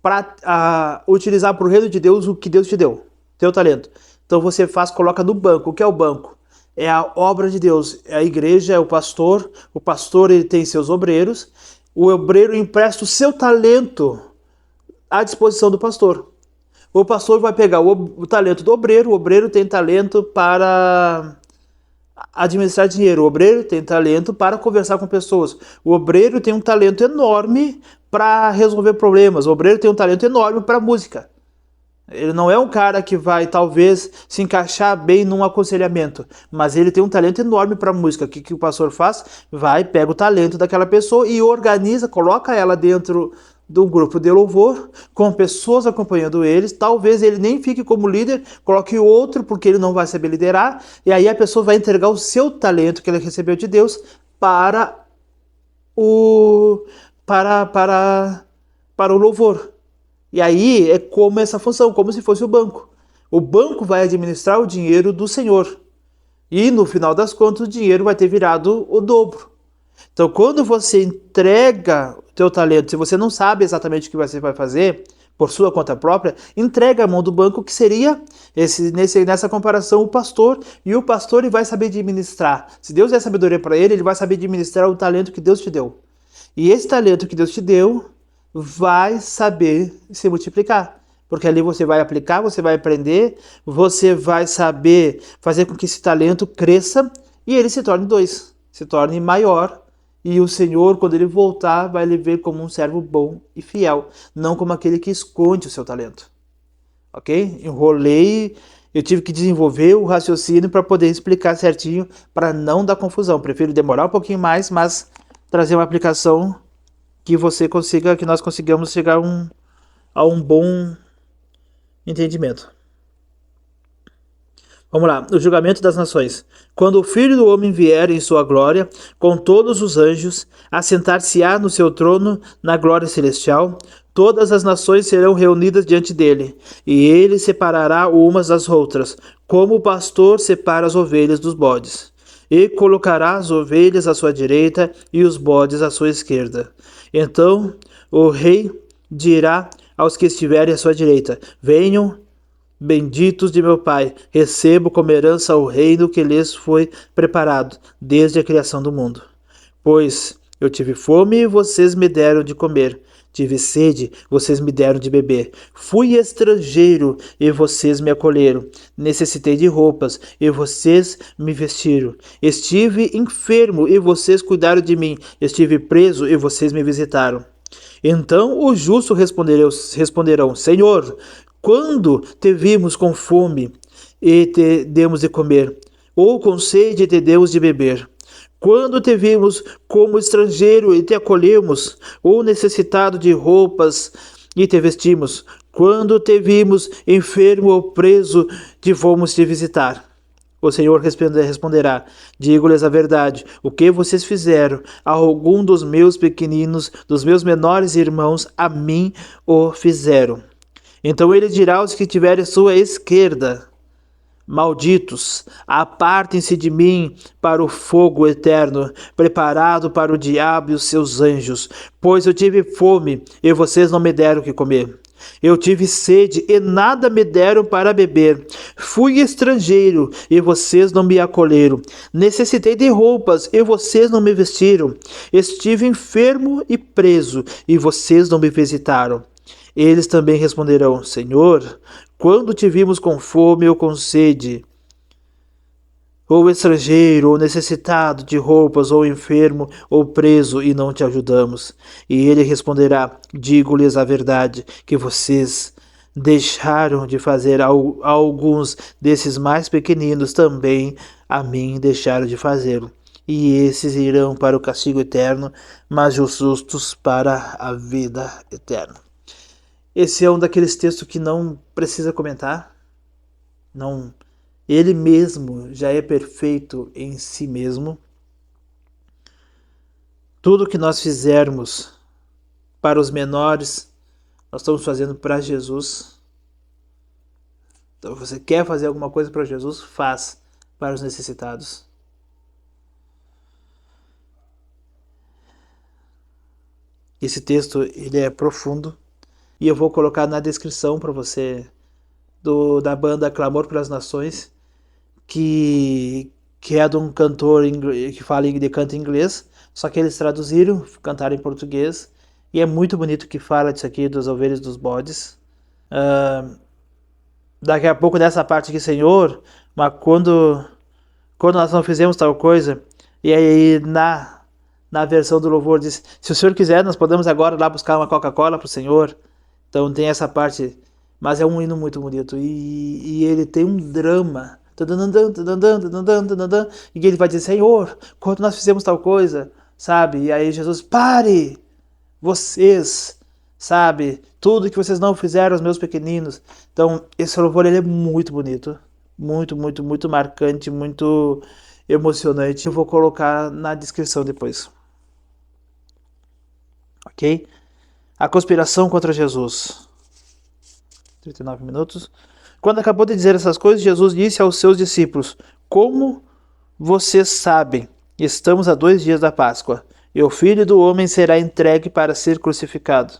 para utilizar para o reino de Deus o que Deus te deu, teu talento. Então você coloca no banco. O que é o banco? É a obra de Deus, é a igreja, é o pastor ele tem seus obreiros, o obreiro empresta o seu talento à disposição do pastor. O pastor vai pegar o talento do obreiro, o obreiro tem talento para administrar dinheiro, o obreiro tem talento para conversar com pessoas, o obreiro tem um talento enorme para resolver problemas, o obreiro tem um talento enorme para música. Ele não é um cara que vai, talvez, se encaixar bem num aconselhamento, mas ele tem um talento enorme para música. O que o pastor faz? Vai, pega o talento daquela pessoa e organiza, coloca ela dentro de um grupo de louvor, com pessoas acompanhando eles. Talvez ele nem fique como líder, coloque outro, porque ele não vai saber liderar, e aí a pessoa vai entregar o seu talento que ele recebeu de Deus para o louvor. E aí é como essa função, como se fosse o banco. O banco vai administrar o dinheiro do Senhor. E no final das contas o dinheiro vai ter virado o dobro. Então quando você entrega o teu talento, se você não sabe exatamente o que você vai fazer, por sua conta própria, entrega a mão do banco, que seria, nessa comparação, o pastor. E o pastor ele vai saber administrar. Se Deus der sabedoria para ele, ele vai saber administrar o talento que Deus te deu. E esse talento que Deus te deu vai saber se multiplicar, porque ali você vai aplicar, você vai aprender, você vai saber fazer com que esse talento cresça e ele se torne 2, se torne maior E o Senhor, quando ele voltar, vai lhe ver como um servo bom e fiel, não como aquele que esconde o seu talento. Ok? Enrolei, eu tive que desenvolver o raciocínio para poder explicar certinho, para não dar confusão. Prefiro demorar um pouquinho mais, mas trazer uma aplicação que você consiga, que nós consigamos chegar a um bom entendimento. Vamos lá, o julgamento das nações. Quando o Filho do Homem vier em sua glória, com todos os anjos, assentar-se-á no seu trono na glória celestial, todas as nações serão reunidas diante dele, e ele separará umas das outras, como o pastor separa as ovelhas dos bodes. E colocará as ovelhas à sua direita e os bodes à sua esquerda. Então o rei dirá aos que estiverem à sua direita: venham, benditos de meu Pai, recebo como herança o reino que lhes foi preparado desde a criação do mundo. Pois eu tive fome e vocês me deram de comer. Tive sede, vocês me deram de beber. Fui estrangeiro e vocês me acolheram. Necessitei de roupas e vocês me vestiram. Estive enfermo e vocês cuidaram de mim. Estive preso e vocês me visitaram. Então os justos responderão: Senhor, quando te vimos com fome e te demos de comer, ou com sede e te demos de beber? Quando te vimos como estrangeiro e te acolhemos, ou necessitado de roupas e te vestimos? Quando te vimos enfermo ou preso, te fomos te visitar? O Senhor responderá: digo-lhes a verdade, o que vocês fizeram a algum dos meus pequeninos, dos meus menores irmãos, a mim o fizeram. Então ele dirá aos que tiverem à sua esquerda: malditos, apartem-se de mim para o fogo eterno, preparado para o diabo e os seus anjos, pois eu tive fome e vocês não me deram o que comer. Eu tive sede e nada me deram para beber. Fui estrangeiro e vocês não me acolheram. Necessitei de roupas e vocês não me vestiram. Estive enfermo e preso e vocês não me visitaram. Eles também responderão: Senhor, quando te vimos com fome ou com sede, ou estrangeiro, ou necessitado de roupas, ou enfermo, ou preso, e não te ajudamos? E ele responderá: digo-lhes a verdade, que vocês deixaram de fazer a alguns desses mais pequeninos, também a mim deixaram de fazê-lo. E esses irão para o castigo eterno, mas os justos para a vida eterna. Esse é um daqueles textos que não precisa comentar. Não, ele mesmo já é perfeito em si mesmo. Tudo que nós fizermos para os menores, nós estamos fazendo para Jesus. Então, você quer fazer alguma coisa para Jesus? Faz para os necessitados. Esse texto ele é profundo. E eu vou colocar na descrição para você da banda Clamor pelas Nações, que é de um cantor que canta em inglês, só que eles traduziram, cantaram em português, e é muito bonito que fala disso aqui, das ovelhas e dos bodes. Daqui a pouco nessa parte aqui, Senhor, mas quando nós não fizemos tal coisa, e aí na versão do louvor diz: se o Senhor quiser, nós podemos agora lá buscar uma Coca-Cola para o Senhor. Então tem essa parte, mas é um hino muito bonito, e ele tem um drama, e ele vai dizer: Senhor, quando nós fizemos tal coisa, sabe? E aí Jesus: pare, vocês, sabe? Tudo que vocês não fizeram aos meus pequeninos. Então esse louvor ele é muito bonito, muito, muito, muito marcante, muito emocionante. Eu vou colocar na descrição depois. Ok? A conspiração contra Jesus. 39 minutos. Quando acabou de dizer essas coisas, Jesus disse aos seus discípulos: como vocês sabem, estamos a 2 dias da Páscoa, e o Filho do Homem será entregue para ser crucificado.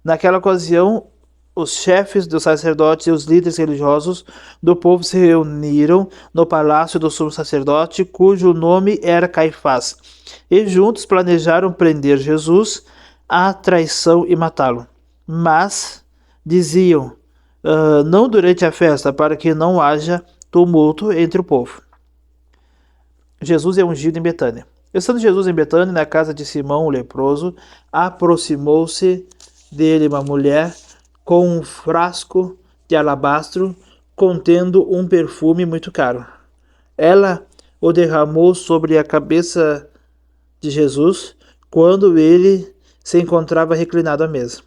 Naquela ocasião, os chefes dos sacerdotes e os líderes religiosos do povo se reuniram no palácio do sumo sacerdote, cujo nome era Caifás, e juntos planejaram prender Jesus à traição e matá-lo. Mas diziam: não durante a festa, para que não haja tumulto entre o povo. Jesus é ungido em Betânia. Estando Jesus em Betânia, na casa de Simão, o leproso, aproximou-se dele uma mulher com um frasco de alabastro contendo um perfume muito caro. Ela o derramou sobre a cabeça de Jesus quando ele se encontrava reclinado à mesa.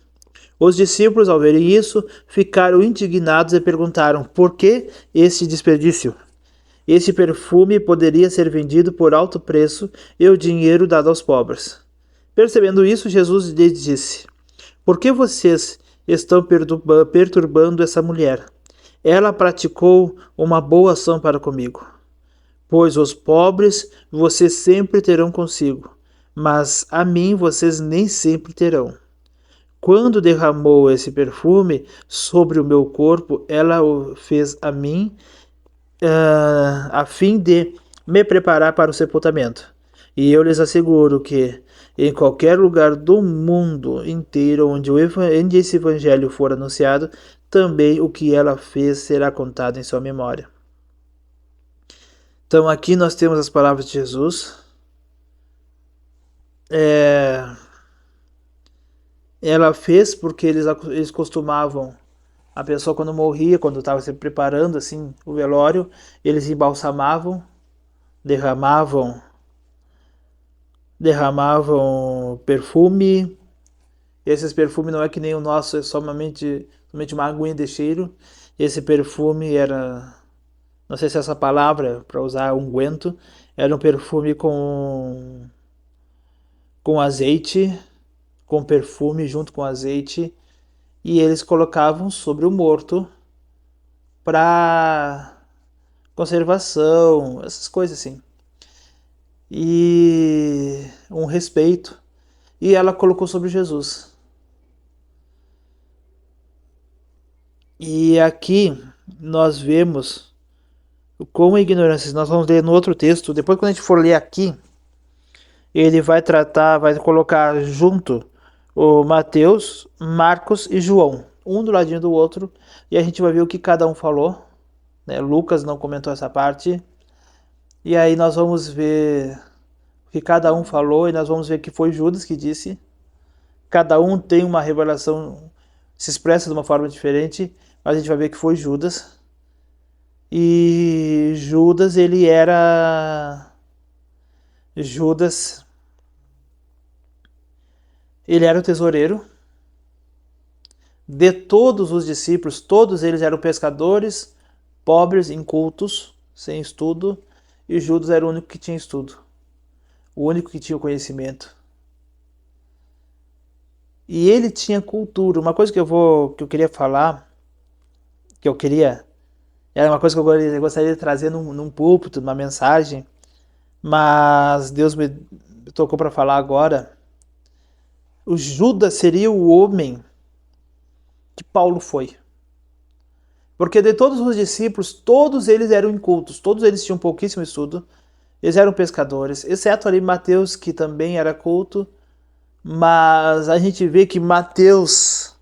Os discípulos, ao verem isso, ficaram indignados e perguntaram: por que esse desperdício? Esse perfume poderia ser vendido por alto preço e o dinheiro dado aos pobres. Percebendo isso, Jesus lhes disse: por que vocês estão perturbando essa mulher? Ela praticou uma boa ação para comigo. Pois os pobres vocês sempre terão consigo, mas a mim vocês nem sempre terão. Quando derramou esse perfume sobre o meu corpo, ela o fez a mim, a fim de me preparar para o sepultamento. E eu lhes asseguro que, em qualquer lugar do mundo inteiro onde esse evangelho for anunciado, também o que ela fez será contado em sua memória. Então aqui nós temos as palavras de Jesus. Ela fez porque eles costumavam, a pessoa quando morria, quando estava se preparando assim o velório, eles embalsamavam, derramavam perfume. Esses perfumes não é que nem o nosso, é somente uma aguinha de cheiro. Esse perfume era, não sei se essa palavra para usar, unguento, era um perfume com azeite, com perfume junto com azeite, e eles colocavam sobre o morto para conservação, essas coisas assim. E um respeito. E ela colocou sobre Jesus. E aqui nós vemos como ignorância. Nós vamos ler no outro texto. Depois, quando a gente for ler aqui, ele vai colocar junto o Mateus, Marcos e João, um do ladinho do outro, e a gente vai ver o que cada um falou, né? Lucas não comentou essa parte, e aí nós vamos ver o que cada um falou, e nós vamos ver que foi Judas que disse. Cada um tem uma revelação, se expressa de uma forma diferente, mas a gente vai ver que foi Judas. E Judas, ele era o tesoureiro de todos os discípulos. Todos eles eram pescadores, pobres, incultos, sem estudo, e Judas era o único que tinha estudo, o único que tinha o conhecimento. E ele tinha cultura. Uma coisa que eu queria falar, era uma coisa que eu gostaria de trazer num púlpito, numa mensagem, mas Deus me tocou para falar agora. O Judas seria o homem que Paulo foi. Porque de todos os discípulos, todos eles eram incultos, todos eles tinham pouquíssimo estudo, eles eram pescadores, exceto ali Mateus, que também era culto, mas a gente vê que Mateus,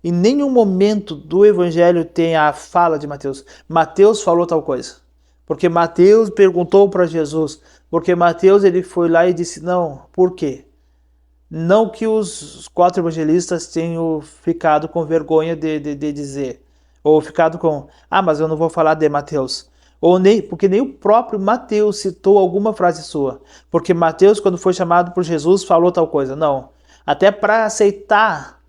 em nenhum momento do evangelho tem a fala de Mateus. Mateus falou tal coisa. Porque Mateus perguntou para Jesus, porque Mateus ele foi lá e disse, não, por quê? Não que os 4 evangelistas tenham ficado com vergonha de dizer, ou ficado com, mas eu não vou falar de Mateus. Porque nem o próprio Mateus citou alguma frase sua. Porque Mateus, quando foi chamado por Jesus, falou tal coisa. Não. Até para aceitar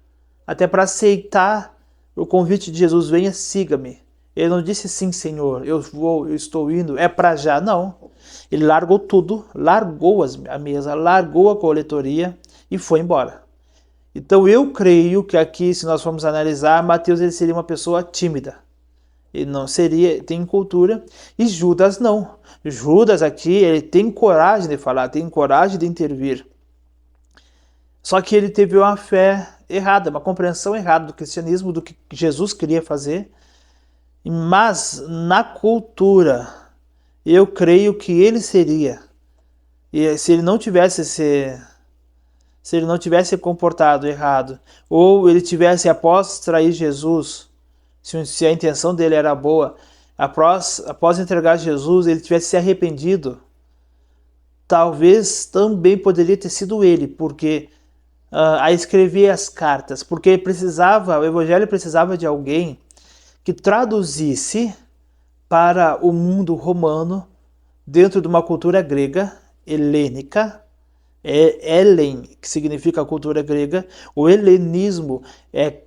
o convite de Jesus, venha, siga-me. Ele não disse sim, Senhor, eu estou indo, é para já. Não. Ele largou tudo, largou a mesa, largou a coletoria e foi embora. Então eu creio que aqui, se nós formos analisar, Mateus ele seria uma pessoa tímida. Ele não seria, tem cultura, e Judas não. Judas aqui, ele tem coragem de falar, tem coragem de intervir. Só que ele teve uma fé errada, uma compreensão errada do cristianismo, do que Jesus queria fazer. Mas na cultura, eu creio que ele seria. E se ele não tivesse se comportado errado, ou ele tivesse, após trair Jesus, se a intenção dele era boa, após entregar Jesus, ele tivesse se arrependido, talvez também poderia ter sido ele, porque a escrever as cartas, porque o evangelho precisava de alguém que traduzisse para o mundo romano dentro de uma cultura grega, helênica, Helen, que significa cultura grega. O helenismo é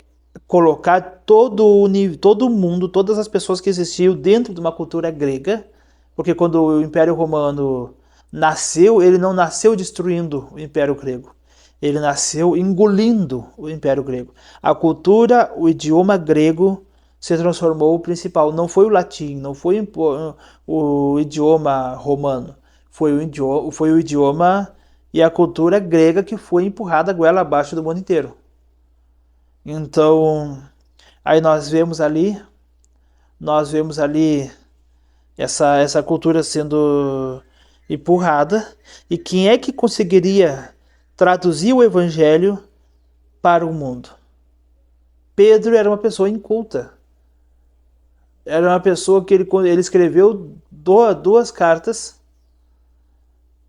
colocar todo mundo, todas as pessoas que existiam dentro de uma cultura grega, porque quando o Império Romano nasceu, ele não nasceu destruindo o Império Grego, ele nasceu engolindo o Império Grego. A cultura, o idioma grego se transformou o principal, não foi o latim, não foi o idioma romano, foi o idioma e a cultura grega que foi empurrada a goela abaixo do mundo inteiro. Então, aí nós vemos ali essa cultura sendo empurrada, e quem é que conseguiria traduzir o evangelho para o mundo? Pedro era uma pessoa inculta. Era uma pessoa que ele escreveu duas cartas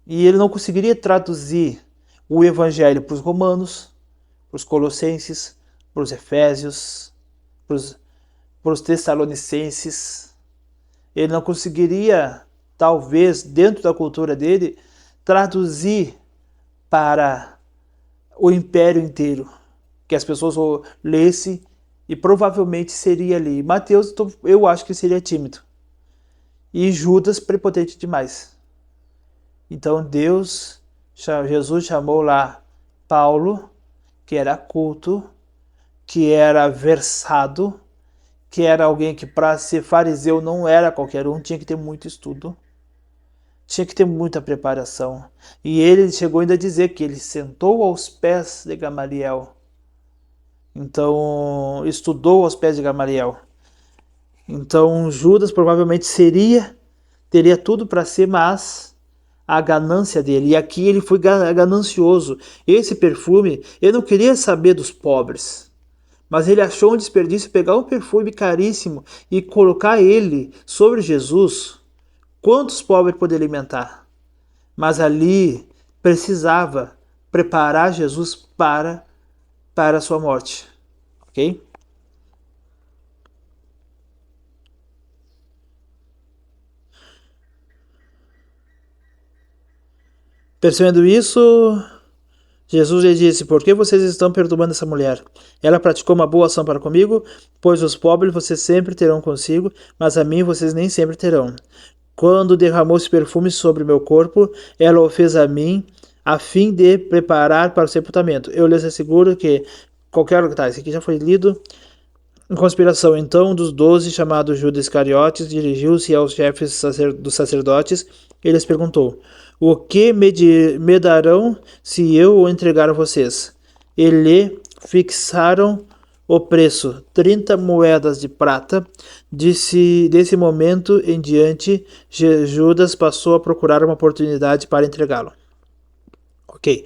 e ele não conseguiria traduzir o evangelho para os romanos, para os colossenses, para os efésios, para os tessalonicenses. Ele não conseguiria, talvez, dentro da cultura dele, traduzir para o império inteiro, que as pessoas lessem, e provavelmente seria ali. Mateus, eu acho que seria tímido. E Judas, prepotente demais. Então Jesus chamou lá Paulo, que era culto, que era versado, que era alguém que para ser fariseu não era qualquer um, tinha que ter muito estudo, tinha que ter muita preparação. E ele chegou ainda a dizer que ele sentou aos pés de Gamaliel. Então, estudou aos pés de Gamaliel. Então, Judas provavelmente teria tudo para ser, mas a ganância dele. E aqui ele foi ganancioso. Esse perfume, ele não queria saber dos pobres, mas ele achou um desperdício pegar um perfume caríssimo e colocar ele sobre Jesus. Quantos pobres poder alimentar? Mas ali precisava preparar Jesus para a sua morte. Ok? Percebendo isso, Jesus lhe disse: por que vocês estão perturbando essa mulher? Ela praticou uma boa ação para comigo, pois os pobres vocês sempre terão consigo, mas a mim vocês nem sempre terão. Quando derramou esse perfume sobre meu corpo, ela o fez a mim, a fim de preparar para o sepultamento. Eu lhes asseguro que isso aqui já foi lido. Em conspiração, então, dos 12, chamado Judas Iscariotes, dirigiu-se aos chefes dos sacerdotes e lhes perguntou: o que me darão se eu o entregar a vocês? E lhe fixaram o preço, 30 moedas de prata. Desse momento em diante, Judas passou a procurar uma oportunidade para entregá-lo. Ok.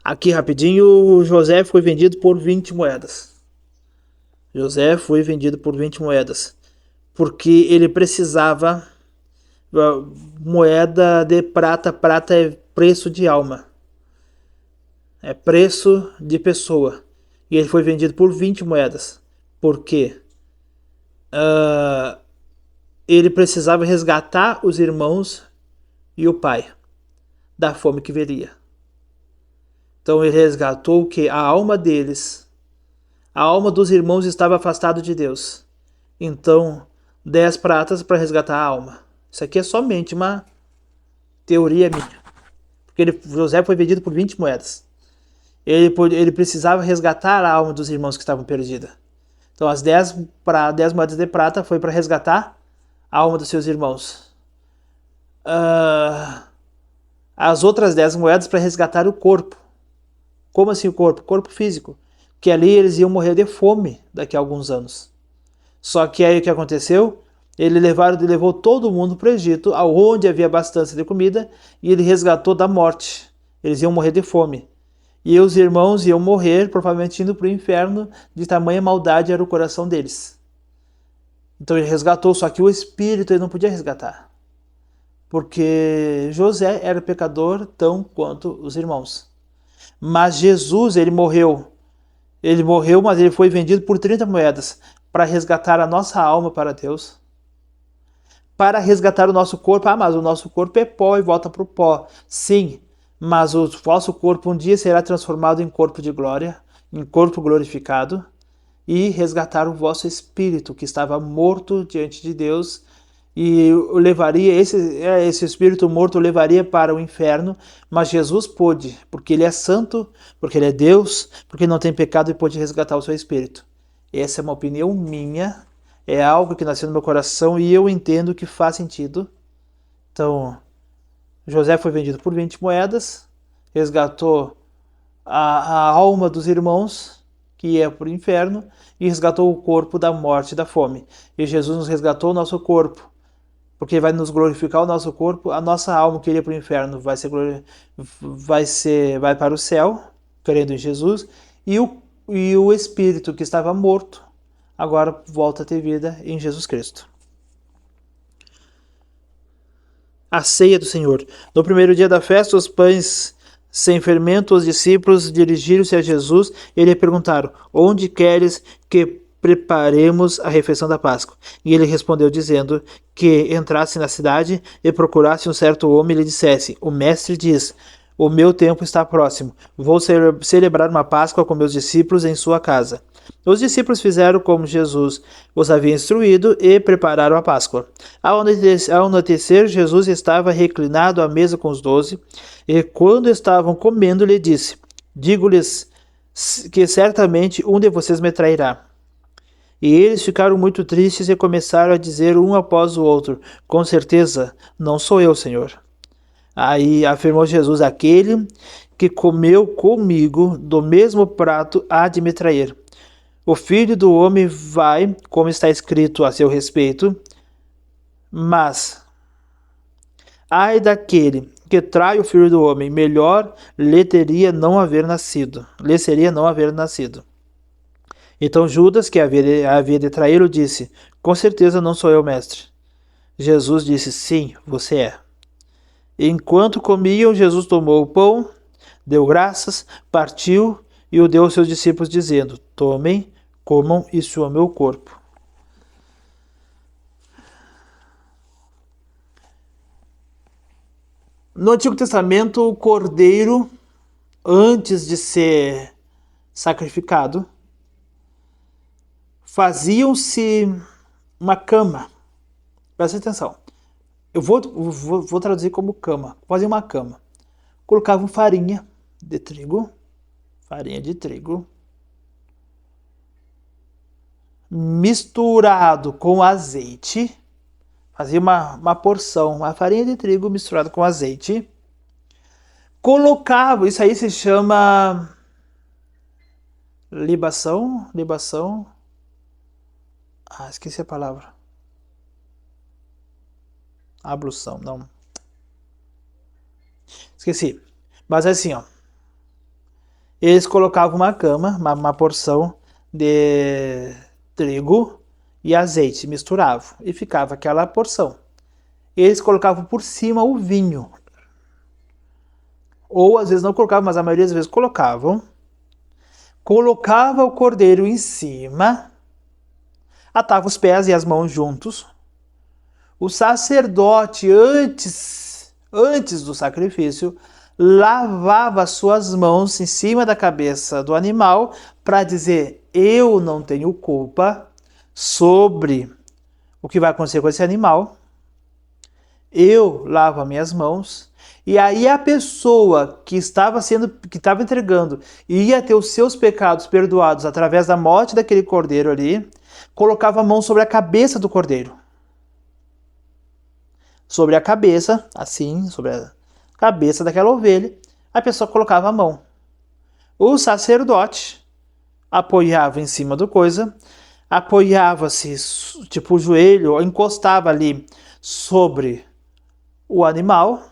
Aqui rapidinho, José foi vendido por 20 moedas. José foi vendido por 20 moedas, porque ele precisava moeda de prata. Prata é preço de alma, é preço de pessoa, e ele foi vendido por 20 moedas, porque ele precisava resgatar os irmãos e o pai da fome que viria. Então ele resgatou que a alma deles, a alma dos irmãos estava afastada de Deus. Então 10 pratas para resgatar a alma. Isso aqui é somente uma teoria minha, porque José foi vendido por 20 moedas. Ele precisava resgatar a alma dos irmãos que estavam perdidos. Então as 10 moedas de prata foi para resgatar a alma dos seus irmãos. As outras 10 moedas para resgatar o corpo. Como assim o corpo? Corpo físico. Que ali eles iam morrer de fome daqui a alguns anos. Só que aí o que aconteceu? Ele levou todo mundo para o Egito, onde havia bastante de comida, e ele resgatou da morte. Eles iam morrer de fome. E os irmãos iam morrer, provavelmente indo para o inferno, de tamanha maldade era o coração deles. Então ele resgatou, só que o espírito ele não podia resgatar. porque José era pecador tão quanto os irmãos. Mas Jesus, ele morreu. Ele morreu, mas ele foi vendido por 30 moedas para resgatar a nossa alma para Deus. Para resgatar o nosso corpo. Ah, mas o nosso corpo é pó e volta para o pó. Sim, mas o vosso corpo um dia será transformado em corpo de glória, em corpo glorificado, e resgatar o vosso espírito que estava morto diante de Deus, e levaria esse espírito morto levaria para o inferno, mas Jesus pôde, porque ele é santo, porque ele é Deus, porque não tem pecado, e pôde resgatar o seu espírito. Essa é uma opinião minha, é algo que nasceu no meu coração e eu entendo que faz sentido. Então, José foi vendido por 20 moedas, resgatou a alma dos irmãos, que ia para o inferno, e resgatou o corpo da morte e da fome. E Jesus nos resgatou o nosso corpo, porque vai nos glorificar o nosso corpo, a nossa alma que iria para o inferno vai para o céu, crendo em Jesus, e o espírito que estava morto agora volta a ter vida em Jesus Cristo. A ceia do Senhor. No primeiro dia da festa, os pães sem fermento, os discípulos dirigiram-se a Jesus e lhe perguntaram: onde queres que preparemos a refeição da Páscoa? E ele respondeu dizendo que entrasse na cidade e procurasse um certo homem e lhe dissesse: o mestre diz, o meu tempo está próximo, vou celebrar uma Páscoa com meus discípulos em sua casa. Os discípulos fizeram como Jesus os havia instruído e prepararam a Páscoa. Ao anoitecer, Jesus estava reclinado à mesa com os 12, e quando estavam comendo, lhe disse: digo-lhes que certamente um de vocês me trairá. E eles ficaram muito tristes e começaram a dizer um após o outro: com certeza, não sou eu, Senhor. Aí afirmou Jesus: aquele que comeu comigo do mesmo prato há de me trair. O Filho do Homem vai, como está escrito a seu respeito, mas ai daquele que trai o Filho do Homem, melhor lhe seria não haver nascido. Então Judas, que havia de traí-lo, disse: com certeza não sou eu, mestre. Jesus disse: sim, você é. Enquanto comiam, Jesus tomou o pão, deu graças, partiu e o deu aos seus discípulos, dizendo: tomem, comam, isso é o meu corpo. No Antigo Testamento, o cordeiro, antes de ser sacrificado, faziam-se uma cama. Presta atenção. Eu vou traduzir como cama. Faziam uma cama. Colocavam farinha de trigo, misturado com azeite. Fazia uma porção, uma farinha de trigo misturada com azeite. Colocava, isso aí se chama libação. Esqueci a palavra. Ablução, não. Esqueci. Mas assim, ó. Eles colocavam uma cama, uma porção de trigo e azeite, misturavam e ficava aquela porção. Eles colocavam por cima o vinho. Ou às vezes não colocavam, mas a maioria das vezes colocavam. Colocava o cordeiro em cima, atava os pés e as mãos juntos. O sacerdote, antes do sacrifício, lavava suas mãos em cima da cabeça do animal para dizer: eu não tenho culpa sobre o que vai acontecer com esse animal. Eu lavo as minhas mãos. E aí a pessoa que estava entregando ia ter os seus pecados perdoados através da morte daquele cordeiro ali, colocava a mão sobre a cabeça do cordeiro. Sobre a cabeça, assim, sobre a cabeça daquela ovelha, a pessoa colocava a mão. O sacerdote apoiava em cima do coisa, apoiava-se, tipo o joelho, encostava ali sobre o animal,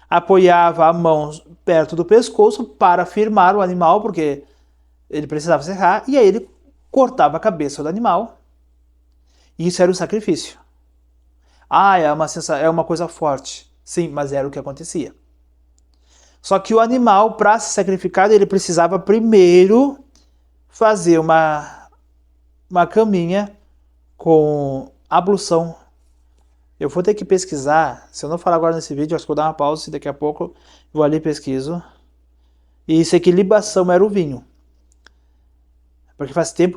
apoiava a mão perto do pescoço para firmar o animal, porque ele precisava serrar, e aí ele cortava a cabeça do animal. Isso era o sacrifício. É uma coisa forte. Sim, mas era o que acontecia. Só que o animal, para ser sacrificado, ele precisava primeiro fazer uma caminha com ablução. Eu vou ter que pesquisar, se eu não falar agora nesse vídeo, acho que vou dar uma pausa e daqui a pouco eu vou ali e pesquiso. E isso aqui, libação, era o vinho. Porque faz tempo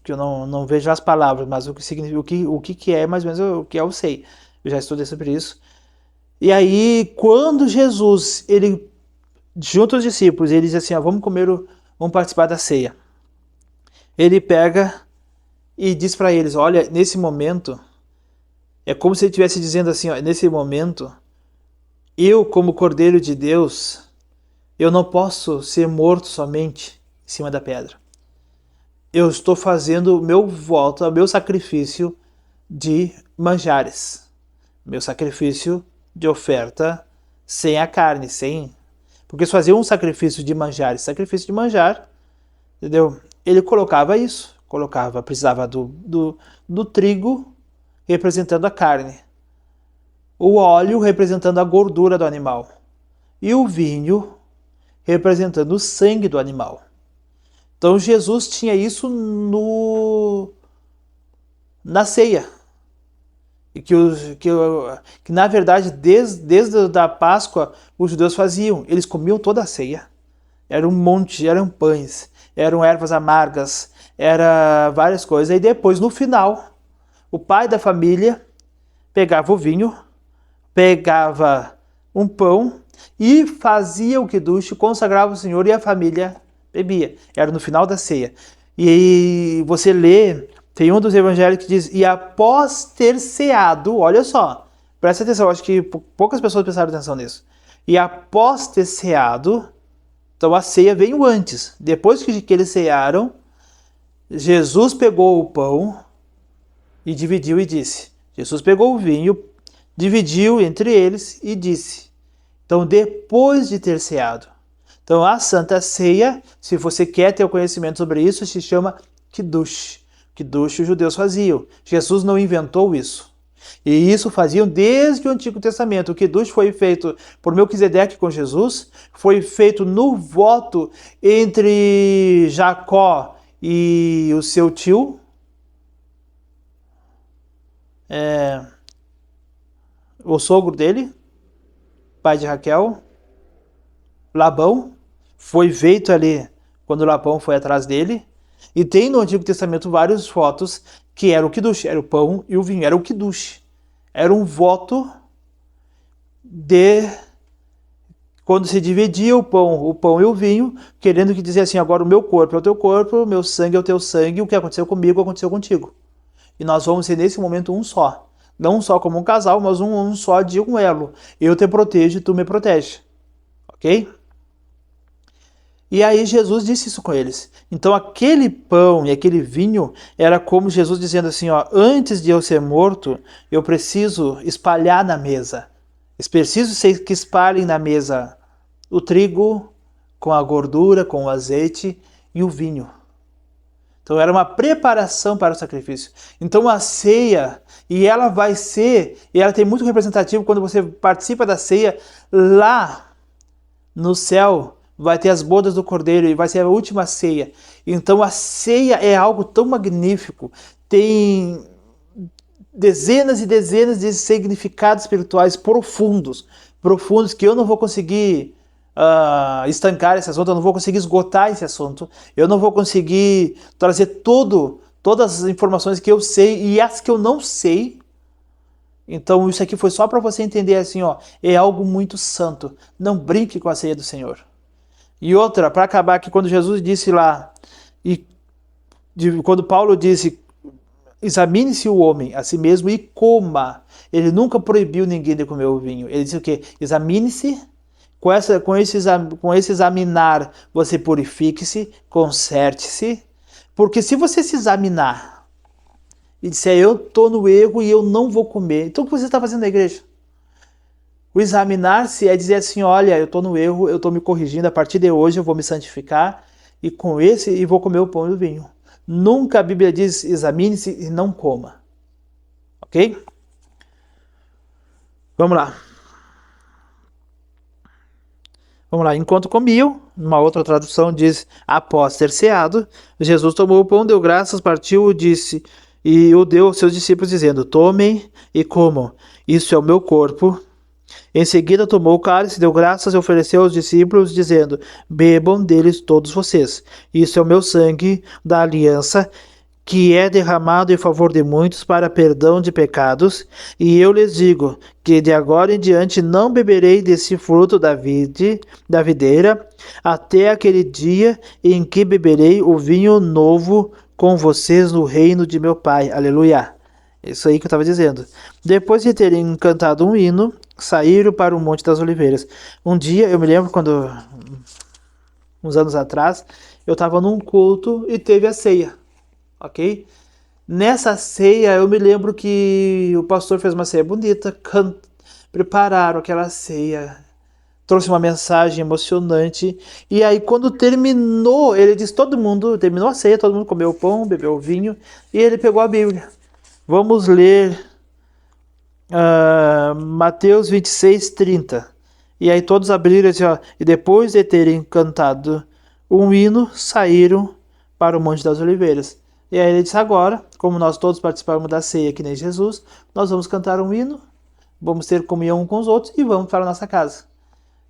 que eu não vejo as palavras, mas o que significa, o que é, mais ou menos o que eu sei. Eu já estudei sobre isso. E aí, quando Jesus, ele junto aos discípulos, ele diz assim, ó, vamos participar da ceia. Ele pega e diz para eles, olha, nesse momento, é como se ele estivesse dizendo assim, ó, nesse momento, eu como Cordeiro de Deus, eu não posso ser morto somente em cima da pedra. Eu estou fazendo o meu voto, o meu sacrifício de manjares. Meu sacrifício de oferta sem a carne, sem... Porque se fazia um sacrifício de manjares, entendeu? Ele colocava isso, precisava do trigo representando a carne, o óleo representando a gordura do animal e o vinho representando o sangue do animal. Então Jesus tinha isso na ceia. E que na verdade, desde a Páscoa, os judeus faziam. Eles comiam toda a ceia. Era um monte, eram pães, eram ervas amargas, era várias coisas. E depois, no final, o pai da família pegava o vinho, pegava um pão e fazia o quidush, consagrava o Senhor e a família bebia. Era no final da ceia. E você lê, tem um dos evangelhos que diz, e após ter ceado, olha só, presta atenção, acho que poucas pessoas prestaram atenção nisso. E após ter ceado, então a ceia veio antes. Depois que eles cearam, Jesus pegou o pão e dividiu e disse. Jesus pegou o vinho, dividiu entre eles e disse. Então, depois de ter ceado. Então, a Santa Ceia, se você quer ter o conhecimento sobre isso, se chama Kiddush. Kiddush os judeus faziam. Jesus não inventou isso. E isso faziam desde o Antigo Testamento. O Kiddush foi feito por Melquisedeque com Jesus, foi feito no voto entre Jacó e o seu tio, o sogro dele, pai de Raquel, Labão, foi feito ali quando Labão foi atrás dele. E tem no Antigo Testamento vários votos que era o Kiddush, era o pão e o vinho, era o Kiddush. Era um voto de quando se dividia o pão e o vinho, querendo que dizer assim, agora o meu corpo é o teu corpo, o meu sangue é o teu sangue, o que aconteceu comigo aconteceu contigo. E nós vamos ser nesse momento um só. Não só como um casal, mas um só de um elo. Eu te protejo e tu me protege. Ok? E aí Jesus disse isso com eles. Então aquele pão e aquele vinho era como Jesus dizendo assim, ó, antes de eu ser morto, eu preciso espalhar na mesa. Preciso que espalhem na mesa o trigo com a gordura, com o azeite e o vinho. Então era uma preparação para o sacrifício. Então a ceia, e ela tem muito representativo quando você participa da ceia, lá no céu vai ter as bodas do Cordeiro e vai ser a última ceia. Então a ceia é algo tão magnífico, tem dezenas e dezenas de significados espirituais profundos que eu não vou conseguir estancar esse assunto, eu não vou conseguir esgotar esse assunto, eu não vou conseguir trazer todas as informações que eu sei e as que eu não sei. Então isso aqui foi só para você entender assim, ó, é algo muito santo. Não brinque com a ceia do Senhor. E outra, para acabar aqui, quando Jesus disse lá, quando Paulo disse, examine-se o homem a si mesmo e coma. Ele nunca proibiu ninguém de comer o vinho. Ele disse o quê? Examine-se. Com esse examinar, você purifique-se, conserte-se. Porque se você se examinar e disser, eu estou no erro e eu não vou comer, então o que você está fazendo na igreja? O examinar-se é dizer assim, olha, eu estou no erro, eu estou me corrigindo, a partir de hoje eu vou me santificar e vou comer o pão e o vinho. Nunca a Bíblia diz, examine-se e não coma. Ok? Vamos lá. Vamos lá, enquanto comiam, uma outra tradução diz, após ter ceado, Jesus tomou o pão, deu graças, partiu, o disse, e o deu aos seus discípulos, dizendo, tomem e comam, isso é o meu corpo. Em seguida tomou o cálice, deu graças e ofereceu aos discípulos, dizendo, bebam deles todos vocês, isso é o meu sangue da aliança, que é derramado em favor de muitos para perdão de pecados, e eu lhes digo que de agora em diante não beberei desse fruto da videira, até aquele dia em que beberei o vinho novo com vocês no reino de meu Pai. Aleluia. Isso aí que eu estava dizendo. Depois de terem cantado um hino, saíram para o Monte das Oliveiras. Um dia, eu me lembro quando, uns anos atrás, eu estava num culto e teve a ceia. Ok? Nessa ceia, eu me lembro que o pastor fez uma ceia bonita, prepararam aquela ceia, trouxe uma mensagem emocionante, e aí quando terminou, ele disse, terminou a ceia, todo mundo comeu o pão, bebeu o vinho, e ele pegou a Bíblia. Vamos ler Mateus 26, 30. E aí todos abriram assim, ó, e depois de terem cantado um hino, saíram para o Monte das Oliveiras. E aí ele disse, agora, como nós todos participamos da ceia que nem Jesus, nós vamos cantar um hino, vamos ter comunhão uns com os outros e vamos para a nossa casa.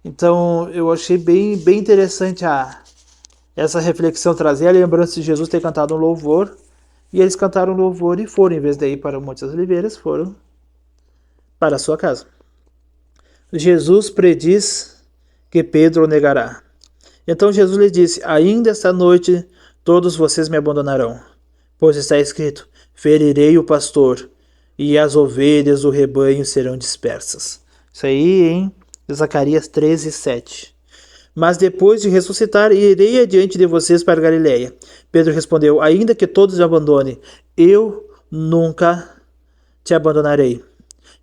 Então eu achei bem interessante essa reflexão, trazer a lembrança de Jesus ter cantado um louvor, e eles cantaram um louvor e foram, em vez de ir para o Monte das Oliveiras, foram para a sua casa. Jesus prediz que Pedro o negará. Então Jesus lhe disse, ainda esta noite todos vocês me abandonarão, pois está escrito, ferirei o pastor, e as ovelhas do rebanho serão dispersas. Isso aí em Zacarias 13, 7. Mas depois de ressuscitar, irei adiante de vocês para Galiléia. Pedro respondeu, ainda que todos me abandonem, eu nunca te abandonarei.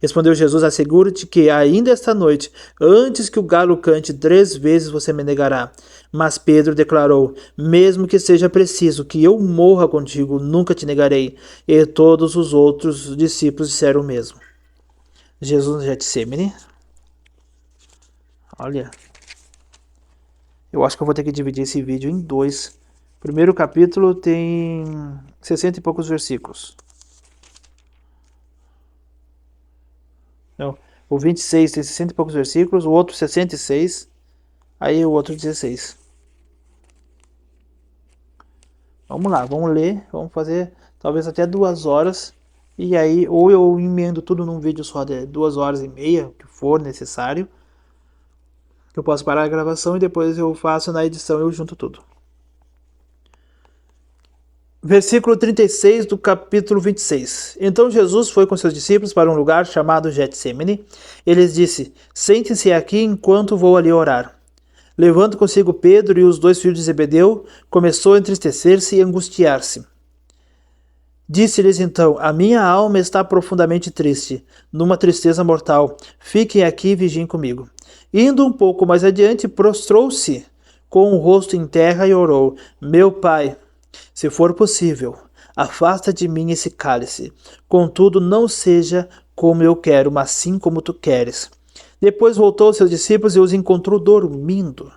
Respondeu Jesus, asseguro-te que ainda esta noite, antes que o galo cante 3 vezes, você me negará. Mas Pedro declarou, mesmo que seja preciso que eu morra contigo, nunca te negarei. E todos os outros discípulos disseram o mesmo. Jesus no Getsemane. Olha, eu acho que eu vou ter que dividir esse vídeo em 2. O primeiro capítulo tem 60 e poucos versículos. Não, o 26 tem 60 e poucos versículos, o outro 66, aí o outro 16. Vamos lá, vamos ler, vamos fazer talvez até 2 horas, e aí ou eu emendo tudo num vídeo só de 2 horas e meia, o que for necessário. Eu posso parar a gravação e depois eu faço na edição e eu junto tudo. Versículo 36 do capítulo 26. Então Jesus foi com seus discípulos para um lugar chamado Getsemane. Ele lhes disse, sentem-se aqui enquanto vou ali orar. Levando consigo Pedro e os 2 filhos de Zebedeu, começou a entristecer-se e angustiar-se. Disse-lhes então, a minha alma está profundamente triste, numa tristeza mortal. Fiquem aqui e vigiem comigo. Indo um pouco mais adiante, prostrou-se com o rosto em terra e orou, meu pai, se for possível, afasta de mim esse cálice. Contudo, não seja como eu quero, mas sim como tu queres. Depois voltou aos seus discípulos e os encontrou dormindo.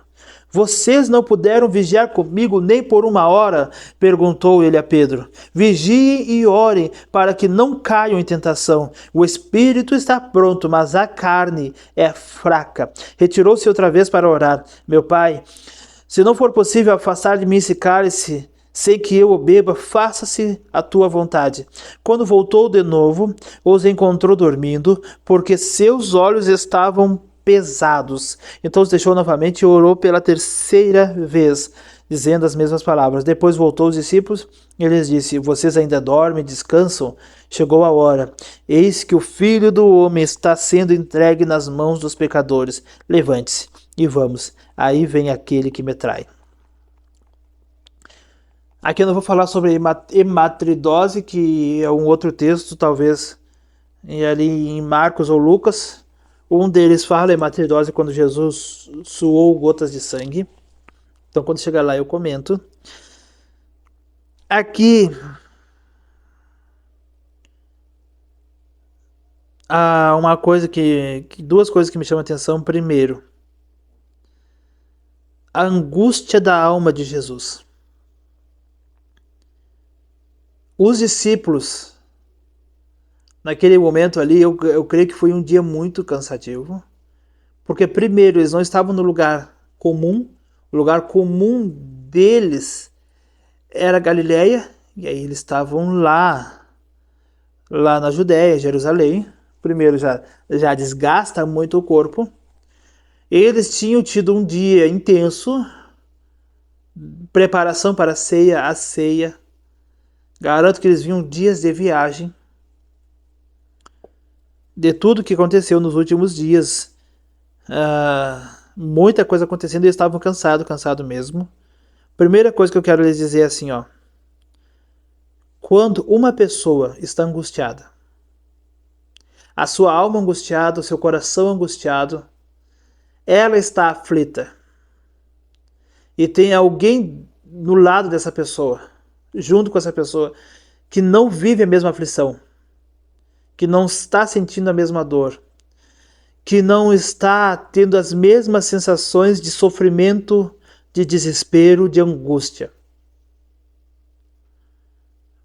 Vocês não puderam vigiar comigo nem por 1 hora? Perguntou ele a Pedro. Vigiem e orem para que não caiam em tentação. O espírito está pronto, mas a carne é fraca. Retirou-se outra vez para orar. Meu pai, se não for possível afastar de mim esse cálice, sem que eu o beba, faça-se a tua vontade. Quando voltou de novo, os encontrou dormindo, porque seus olhos estavam pesados. Então os deixou novamente e orou pela 3ª vez, dizendo as mesmas palavras. Depois voltou os discípulos e lhes disse, vocês ainda dormem e descansam? Chegou a hora. Eis que o Filho do Homem está sendo entregue nas mãos dos pecadores. Levante-se e vamos. Aí vem aquele que me trai. Aqui eu não vou falar sobre hematidose, que é um outro texto, talvez ali em Marcos ou Lucas. Um deles fala hematidose quando Jesus suou gotas de sangue. Então quando chegar lá eu comento. Aqui há uma coisa duas coisas que me chamam a atenção. Primeiro, a angústia da alma de Jesus. Os discípulos, naquele momento ali, eu creio que foi um dia muito cansativo, porque primeiro eles não estavam no lugar comum, o lugar comum deles era Galileia, e aí eles estavam lá na Judéia, Jerusalém. Primeiro já desgasta muito o corpo. Eles tinham tido um dia intenso, preparação para a ceia. Garanto que eles vinham dias de viagem. De tudo que aconteceu nos últimos dias, muita coisa acontecendo e eles estavam cansados mesmo. Primeira coisa que eu quero lhes dizer é assim, ó. Quando uma pessoa está angustiada, a sua alma angustiada, o seu coração angustiado, ela está aflita. E tem alguém no lado dessa pessoa, junto com essa pessoa, que não vive a mesma aflição, que não está sentindo a mesma dor, que não está tendo as mesmas sensações de sofrimento, de desespero, de angústia.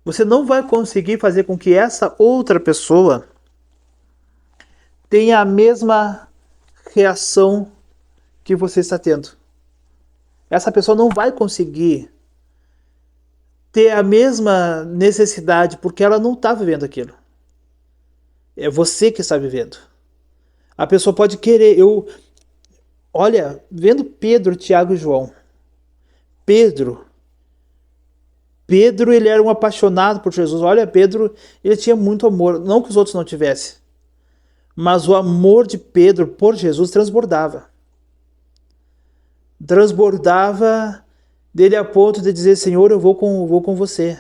Você não vai conseguir fazer com que essa outra pessoa tenha a mesma reação que você está tendo. Essa pessoa não vai conseguir ter a mesma necessidade, porque ela não está vivendo aquilo. É você que está vivendo. A pessoa pode querer. Olha, vendo Pedro, Tiago e João. Pedro, ele era um apaixonado por Jesus. Olha, Pedro, ele tinha muito amor. Não que os outros não tivessem. Mas o amor de Pedro por Jesus transbordava. Transbordava dele a ponto de dizer, Senhor, eu vou com você.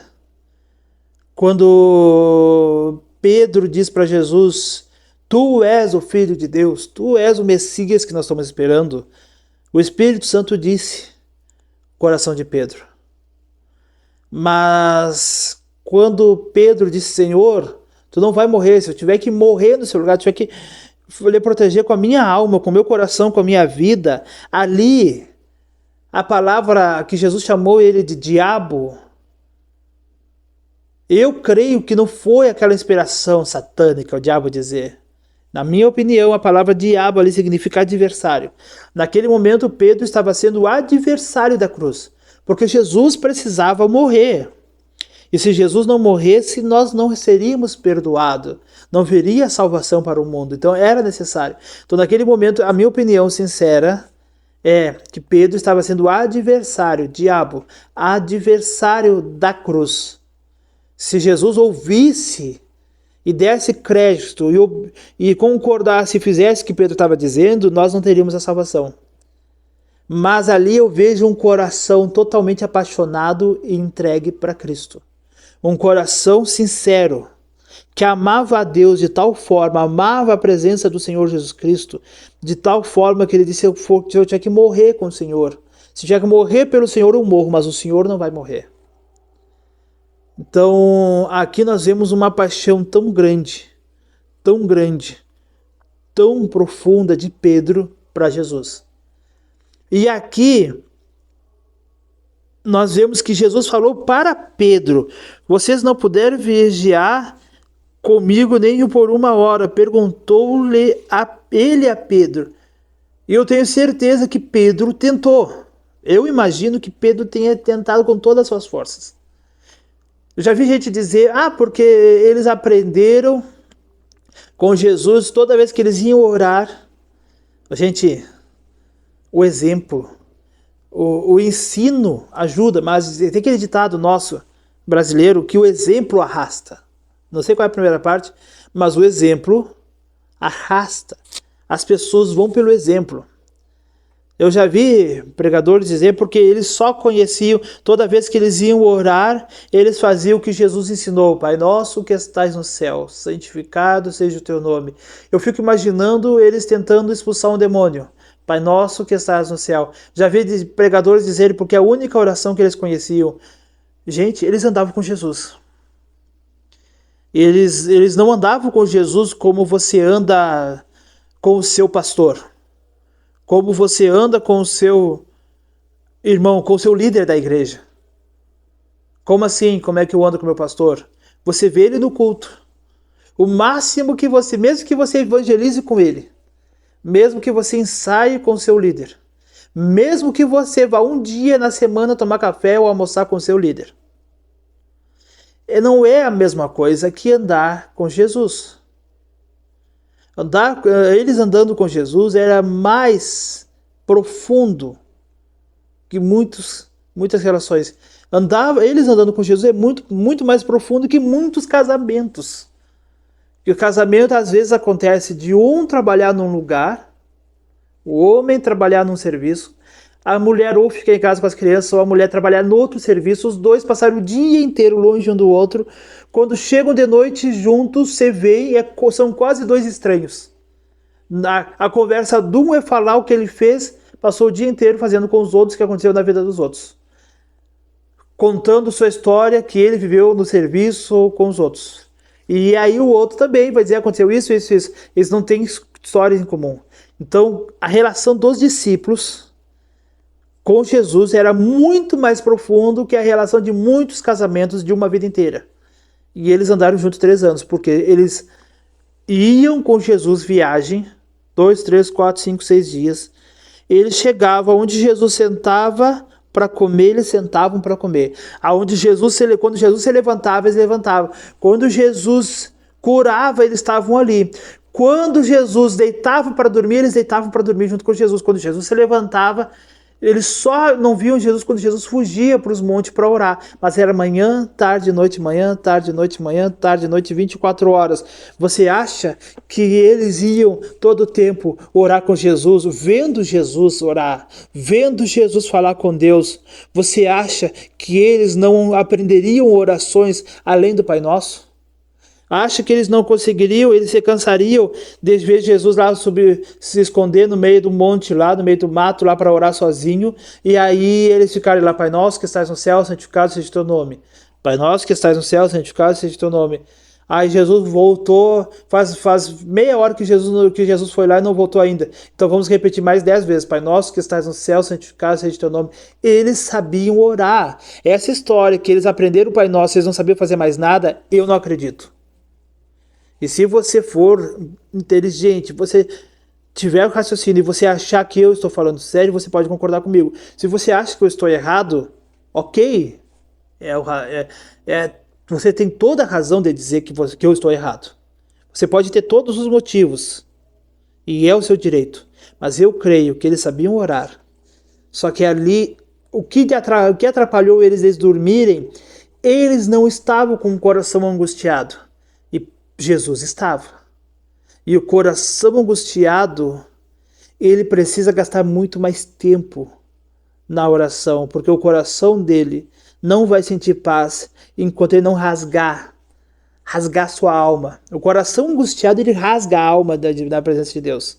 Quando Pedro diz para Jesus, tu és o Filho de Deus, tu és o Messias que nós estamos esperando, o Espírito Santo disse, coração de Pedro. Mas quando Pedro disse, Senhor, tu não vai morrer, se eu tiver que morrer no seu lugar, tiver que lhe proteger com a minha alma, com o meu coração, com a minha vida, ali, a palavra que Jesus chamou ele de diabo, eu creio que não foi aquela inspiração satânica, o diabo dizer. Na minha opinião, a palavra diabo ali significa adversário. Naquele momento, Pedro estava sendo o adversário da cruz, porque Jesus precisava morrer. E se Jesus não morresse, nós não seríamos perdoados. Não viria salvação para o mundo. Então era necessário. Então naquele momento, a minha opinião sincera é que Pedro estava sendo o adversário, diabo, adversário da cruz. Se Jesus ouvisse e desse crédito e concordasse e fizesse o que Pedro estava dizendo, nós não teríamos a salvação. Mas ali eu vejo um coração totalmente apaixonado e entregue para Cristo. Um coração sincero, que amava a Deus de tal forma, amava a presença do Senhor Jesus Cristo, de tal forma que ele disse, eu tinha que morrer com o Senhor. Se tiver que morrer pelo Senhor, eu morro, mas o Senhor não vai morrer. Então, aqui nós vemos uma paixão tão grande, tão profunda de Pedro para Jesus. E aqui nós vemos que Jesus falou para Pedro, vocês não puderam vigiar comigo nem por uma hora, perguntou-lhe ele a Pedro. E eu tenho certeza que Pedro tentou. Eu imagino que Pedro tenha tentado com todas as suas forças. Eu já vi gente dizer, porque eles aprenderam com Jesus toda vez que eles iam orar. Gente, o exemplo, o ensino ajuda, mas tem aquele ditado nosso brasileiro que o exemplo arrasta. Não sei qual é a primeira parte, mas o exemplo arrasta. As pessoas vão pelo exemplo. Eu já vi pregadores dizer porque eles só conheciam, toda vez que eles iam orar, eles faziam o que Jesus ensinou. Pai nosso que estais no céu, santificado seja o teu nome. Eu fico imaginando eles tentando expulsar um demônio. Pai nosso que estás no céu. Já vi pregadores dizerem porque a única oração que eles conheciam. Gente, eles andavam com Jesus. Eles não andavam com Jesus como você anda com o seu pastor. Como você anda com o seu Irmão, com o seu líder da igreja. Como assim? Como é que eu ando com o meu pastor? Você vê ele no culto. O máximo que você, mesmo que você evangelize com ele, mesmo que você ensaie com o seu líder, mesmo que você vá um dia na semana tomar café ou almoçar com o seu líder, não é a mesma coisa que andar com Jesus. Eles andando com Jesus era mais profundo que muitas relações. Eles andando com Jesus é muito mais profundo que muitos casamentos. E o casamento às vezes acontece de um trabalhar num lugar, o homem trabalhar num serviço, a mulher ou ficar em casa com as crianças, ou a mulher trabalhar no outro serviço, os dois passaram o dia inteiro longe um do outro. Quando chegam de noite juntos, você vê e são quase dois estranhos. A conversa de um é falar o que ele fez, passou o dia inteiro fazendo com os outros o que aconteceu na vida dos outros. Contando sua história que ele viveu no serviço ou com os outros. E aí o outro também vai dizer, aconteceu isso, isso, isso. Eles não têm histórias em comum. Então, a relação dos discípulos com Jesus era muito mais profundo que a relação de muitos casamentos de uma vida inteira. E eles andaram juntos 3 anos, porque eles iam com Jesus viagem, 2, 3, 4, 5, 6 dias. Eles chegavam onde Jesus sentava para comer, eles sentavam para comer. Quando Jesus se levantava, eles levantavam. Quando Jesus curava, eles estavam ali. Quando Jesus deitava para dormir, eles deitavam para dormir junto com Jesus. Quando Jesus se levantava, eles só não viam Jesus quando Jesus fugia para os montes para orar. Mas era manhã, tarde, noite, manhã, tarde, noite, manhã, tarde, noite, 24 horas. Você acha que eles iam todo o tempo orar com Jesus, vendo Jesus orar, vendo Jesus falar com Deus? Você acha que eles não aprenderiam orações além do Pai Nosso? Acha que eles não conseguiriam, eles se cansariam de ver Jesus lá se esconder no meio do monte, lá no meio do mato, lá para orar sozinho, e aí eles ficarem lá, Pai Nosso que estás no céu, santificado seja o teu nome. Pai Nosso que estás no céu, santificado seja o teu nome. Aí Jesus voltou, faz meia hora que Jesus foi lá e não voltou ainda. Então vamos repetir mais 10 vezes. Pai Nosso que estás no céu, santificado seja o teu nome. Eles sabiam orar. Essa história que eles aprenderam o Pai Nosso, eles não sabiam fazer mais nada, eu não acredito. E se você for inteligente, você tiver o raciocínio e você achar que eu estou falando sério, você pode concordar comigo. Se você acha que eu estou errado, ok. Você tem toda a razão de dizer que eu estou errado. Você pode ter todos os motivos. E é o seu direito. Mas eu creio que eles sabiam orar. Só que ali, o que atrapalhou eles dormirem, eles não estavam com o coração angustiado. Jesus estava. E o coração angustiado, ele precisa gastar muito mais tempo na oração, porque o coração dele não vai sentir paz enquanto ele não rasgar sua alma. O coração angustiado, ele rasga a alma da presença de Deus.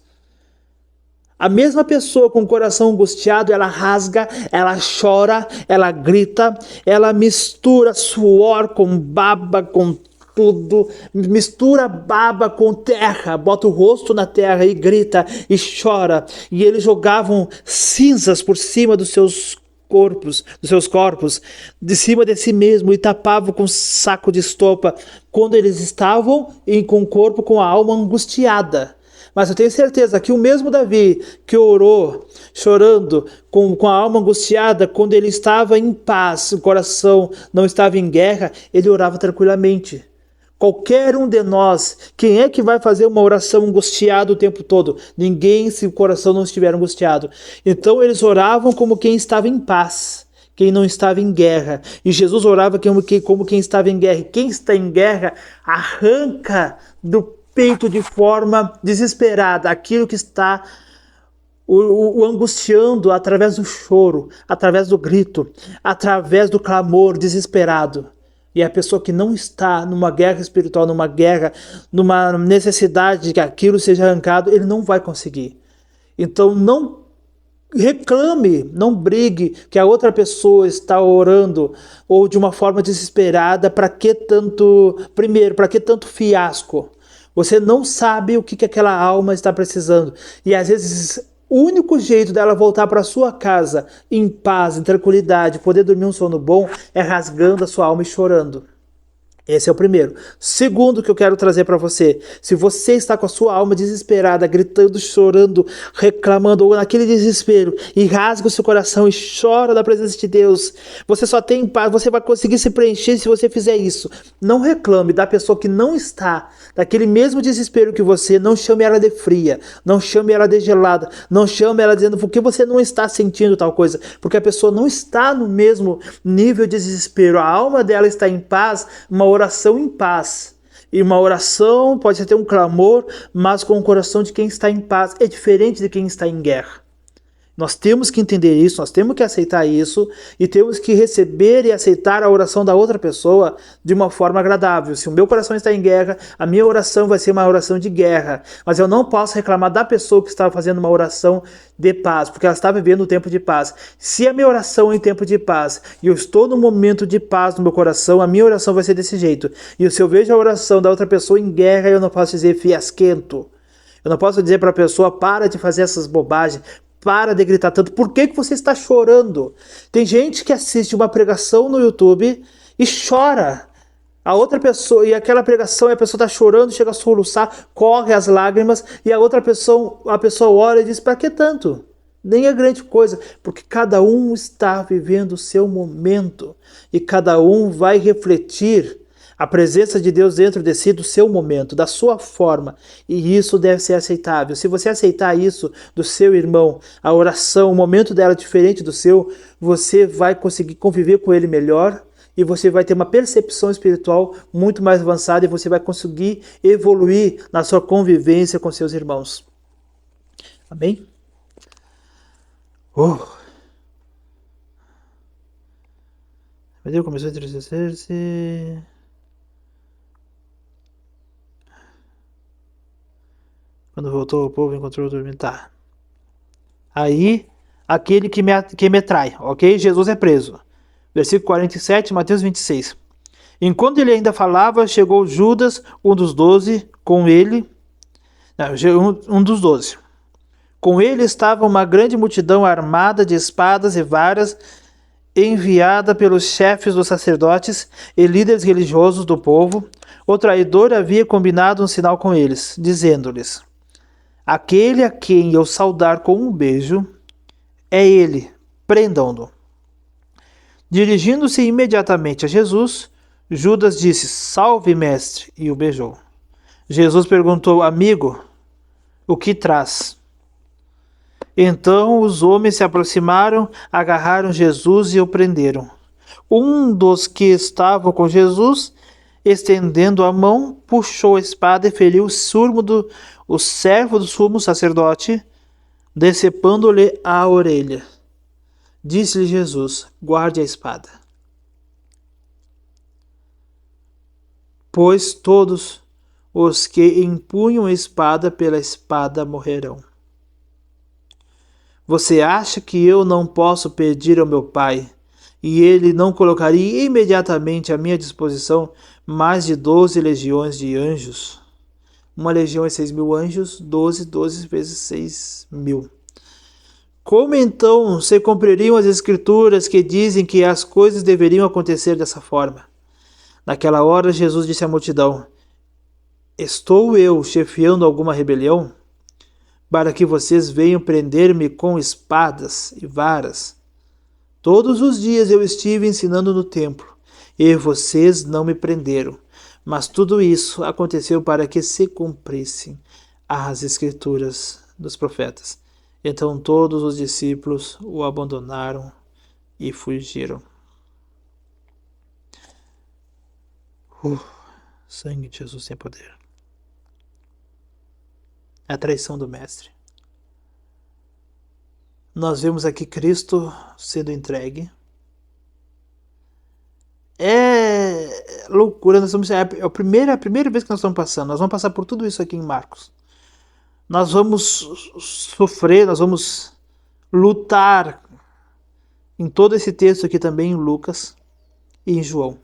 A mesma pessoa com o coração angustiado, ela rasga, ela chora, ela grita, ela mistura suor com baba, com tudo, mistura baba com terra, bota o rosto na terra e grita e chora. E eles jogavam cinzas por cima dos seus corpos, de cima de si mesmo, e tapavam com um saco de estopa quando eles estavam com o corpo, com a alma angustiada. Mas eu tenho certeza que o mesmo Davi que orou, chorando, com a alma angustiada, quando ele estava em paz, o coração não estava em guerra, ele orava tranquilamente. Qualquer um de nós, quem é que vai fazer uma oração angustiada o tempo todo? Ninguém, se o coração não estiver angustiado. Então eles oravam como quem estava em paz, quem não estava em guerra. E Jesus orava como quem estava em guerra. Quem está em guerra arranca do peito de forma desesperada aquilo que está o angustiando através do choro, através do grito, através do clamor desesperado. E a pessoa que não está numa guerra espiritual, numa necessidade de que aquilo seja arrancado, ele não vai conseguir. Então não reclame, não brigue que a outra pessoa está orando ou de uma forma desesperada. Para que tanto fiasco? Você não sabe o que aquela alma está precisando. E às vezes O único jeito dela voltar para sua casa em paz, em tranquilidade, poder dormir um sono bom, é rasgando a sua alma e chorando. Esse é o primeiro. Segundo que eu quero trazer para você, se você está com a sua alma desesperada, gritando, chorando, reclamando, ou naquele desespero, e rasga o seu coração e chora na presença de Deus, você só tem paz, você vai conseguir se preencher se você fizer isso. Não reclame da pessoa que não está daquele mesmo desespero que você, não chame ela de fria, não chame ela de gelada, não chame ela dizendo por que você não está sentindo tal coisa, porque a pessoa não está no mesmo nível de desespero, a alma dela está em paz, uma oração em paz. E uma oração pode ser um clamor, mas com o coração de quem está em paz. É diferente de quem está em guerra. Nós temos que entender isso, nós temos que aceitar isso e temos que receber e aceitar a oração da outra pessoa de uma forma agradável. Se o meu coração está em guerra, a minha oração vai ser uma oração de guerra. Mas eu não posso reclamar da pessoa que está fazendo uma oração de paz, porque ela está vivendo um tempo de paz. Se a minha oração é em tempo de paz e eu estou num momento de paz no meu coração, a minha oração vai ser desse jeito. E se eu vejo a oração da outra pessoa em guerra, eu não posso dizer fiasquento. Eu não posso dizer para a pessoa, para de fazer essas bobagens, para de gritar tanto. Por que você está chorando? Tem gente que assiste uma pregação no YouTube e chora. A outra pessoa, e aquela pregação, a pessoa está chorando, chega a soluçar, corre as lágrimas, e a pessoa ora e diz, para que tanto? Nem é grande coisa, porque cada um está vivendo o seu momento, e cada um vai refletir a presença de Deus dentro de si, do seu momento, da sua forma, e isso deve ser aceitável. Se você aceitar isso do seu irmão, a oração, o momento dela é diferente do seu, você vai conseguir conviver com ele melhor, e você vai ter uma percepção espiritual muito mais avançada, e você vai conseguir evoluir na sua convivência com seus irmãos. Amém? Mas Deus começou a entristecer-se. Quando voltou, o povo encontrou o dormindo. Tá. Aí, aquele que me trai, ok? Jesus é preso. Versículo 47, Mateus 26. Enquanto ele ainda falava, chegou Judas, um dos 12, com ele. Um dos 12. Com ele estava uma grande multidão armada de espadas e varas, enviada pelos chefes dos sacerdotes e líderes religiosos do povo. O traidor havia combinado um sinal com eles, dizendo-lhes: aquele a quem eu saudar com um beijo, é ele, prendam-no. Dirigindo-se imediatamente a Jesus, Judas disse, salve, mestre, e o beijou. Jesus perguntou, amigo, o que traz? Então os homens se aproximaram, agarraram Jesus e o prenderam. Um dos que estavam com Jesus, estendendo a mão, puxou a espada e feriu o servo do sumo sacerdote, decepando-lhe a orelha. Disse-lhe Jesus, guarde a espada. Pois todos os que empunham a espada pela espada morrerão. Você acha que eu não posso pedir ao meu Pai, e ele não colocaria imediatamente à minha disposição mais de 12 legiões de anjos? Uma legião é 6.000 anjos, 12 vezes 6.000. Como então se cumpririam as escrituras que dizem que as coisas deveriam acontecer dessa forma? Naquela hora Jesus disse à multidão, estou eu chefiando alguma rebelião? Para que vocês venham prender-me com espadas e varas? Todos os dias eu estive ensinando no templo, e vocês não me prenderam. Mas tudo isso aconteceu para que se cumprissem as escrituras dos profetas. Então todos os discípulos o abandonaram e fugiram. Sangue de Jesus tem poder. A traição do Mestre. Nós vemos aqui Cristo sendo entregue. É loucura, é a primeira vez que nós estamos passando. Nós vamos passar por tudo isso aqui em Marcos. Nós vamos sofrer, nós vamos lutar em todo esse texto aqui também em Lucas e em João.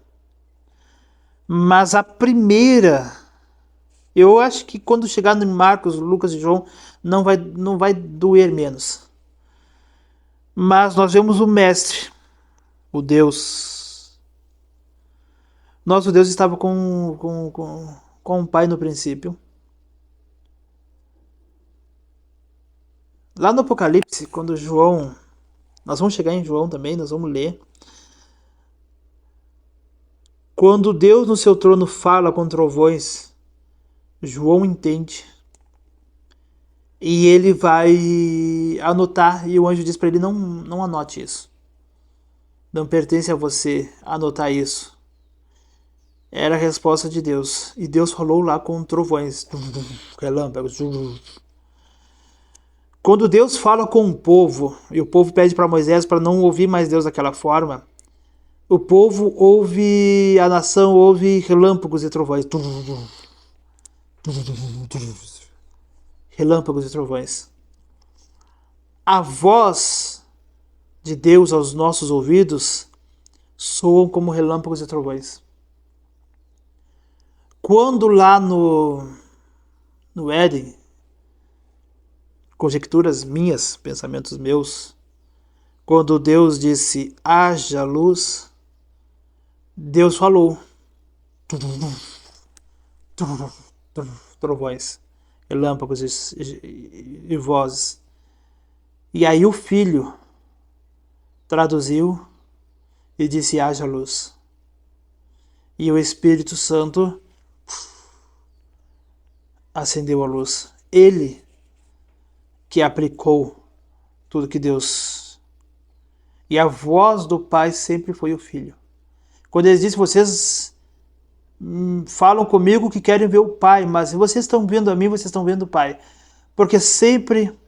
Mas a primeira Eu acho que quando chegar no Marcos, Lucas e João, não vai doer menos. Mas nós vemos o Mestre, o Deus. Nosso Deus estava com o Pai no princípio. Lá no Apocalipse, quando João... Nós vamos chegar em João também, nós vamos ler. Quando Deus no seu trono fala com trovões, João entende. E ele vai anotar, e o anjo diz para ele, não anote isso. Não pertence a você anotar isso. Era a resposta de Deus. E Deus falou lá com trovões, relâmpagos. Quando Deus fala com o povo, e o povo pede para Moisés para não ouvir mais Deus daquela forma, o povo ouve, a nação ouve relâmpagos e trovões. Relâmpagos e trovões. A voz de Deus aos nossos ouvidos soam como relâmpagos e trovões. Quando lá no Éden, conjecturas minhas, pensamentos meus, quando Deus disse, haja luz, Deus falou. Trovões, relâmpagos e vozes. E aí o Filho traduziu e disse, haja luz. E o Espírito Santo acendeu a luz. Ele que aplicou tudo que Deus... E a voz do Pai sempre foi o Filho. Quando ele disse, vocês falam comigo que querem ver o Pai, mas se vocês estão vendo a mim, vocês estão vendo o Pai. Porque sempre...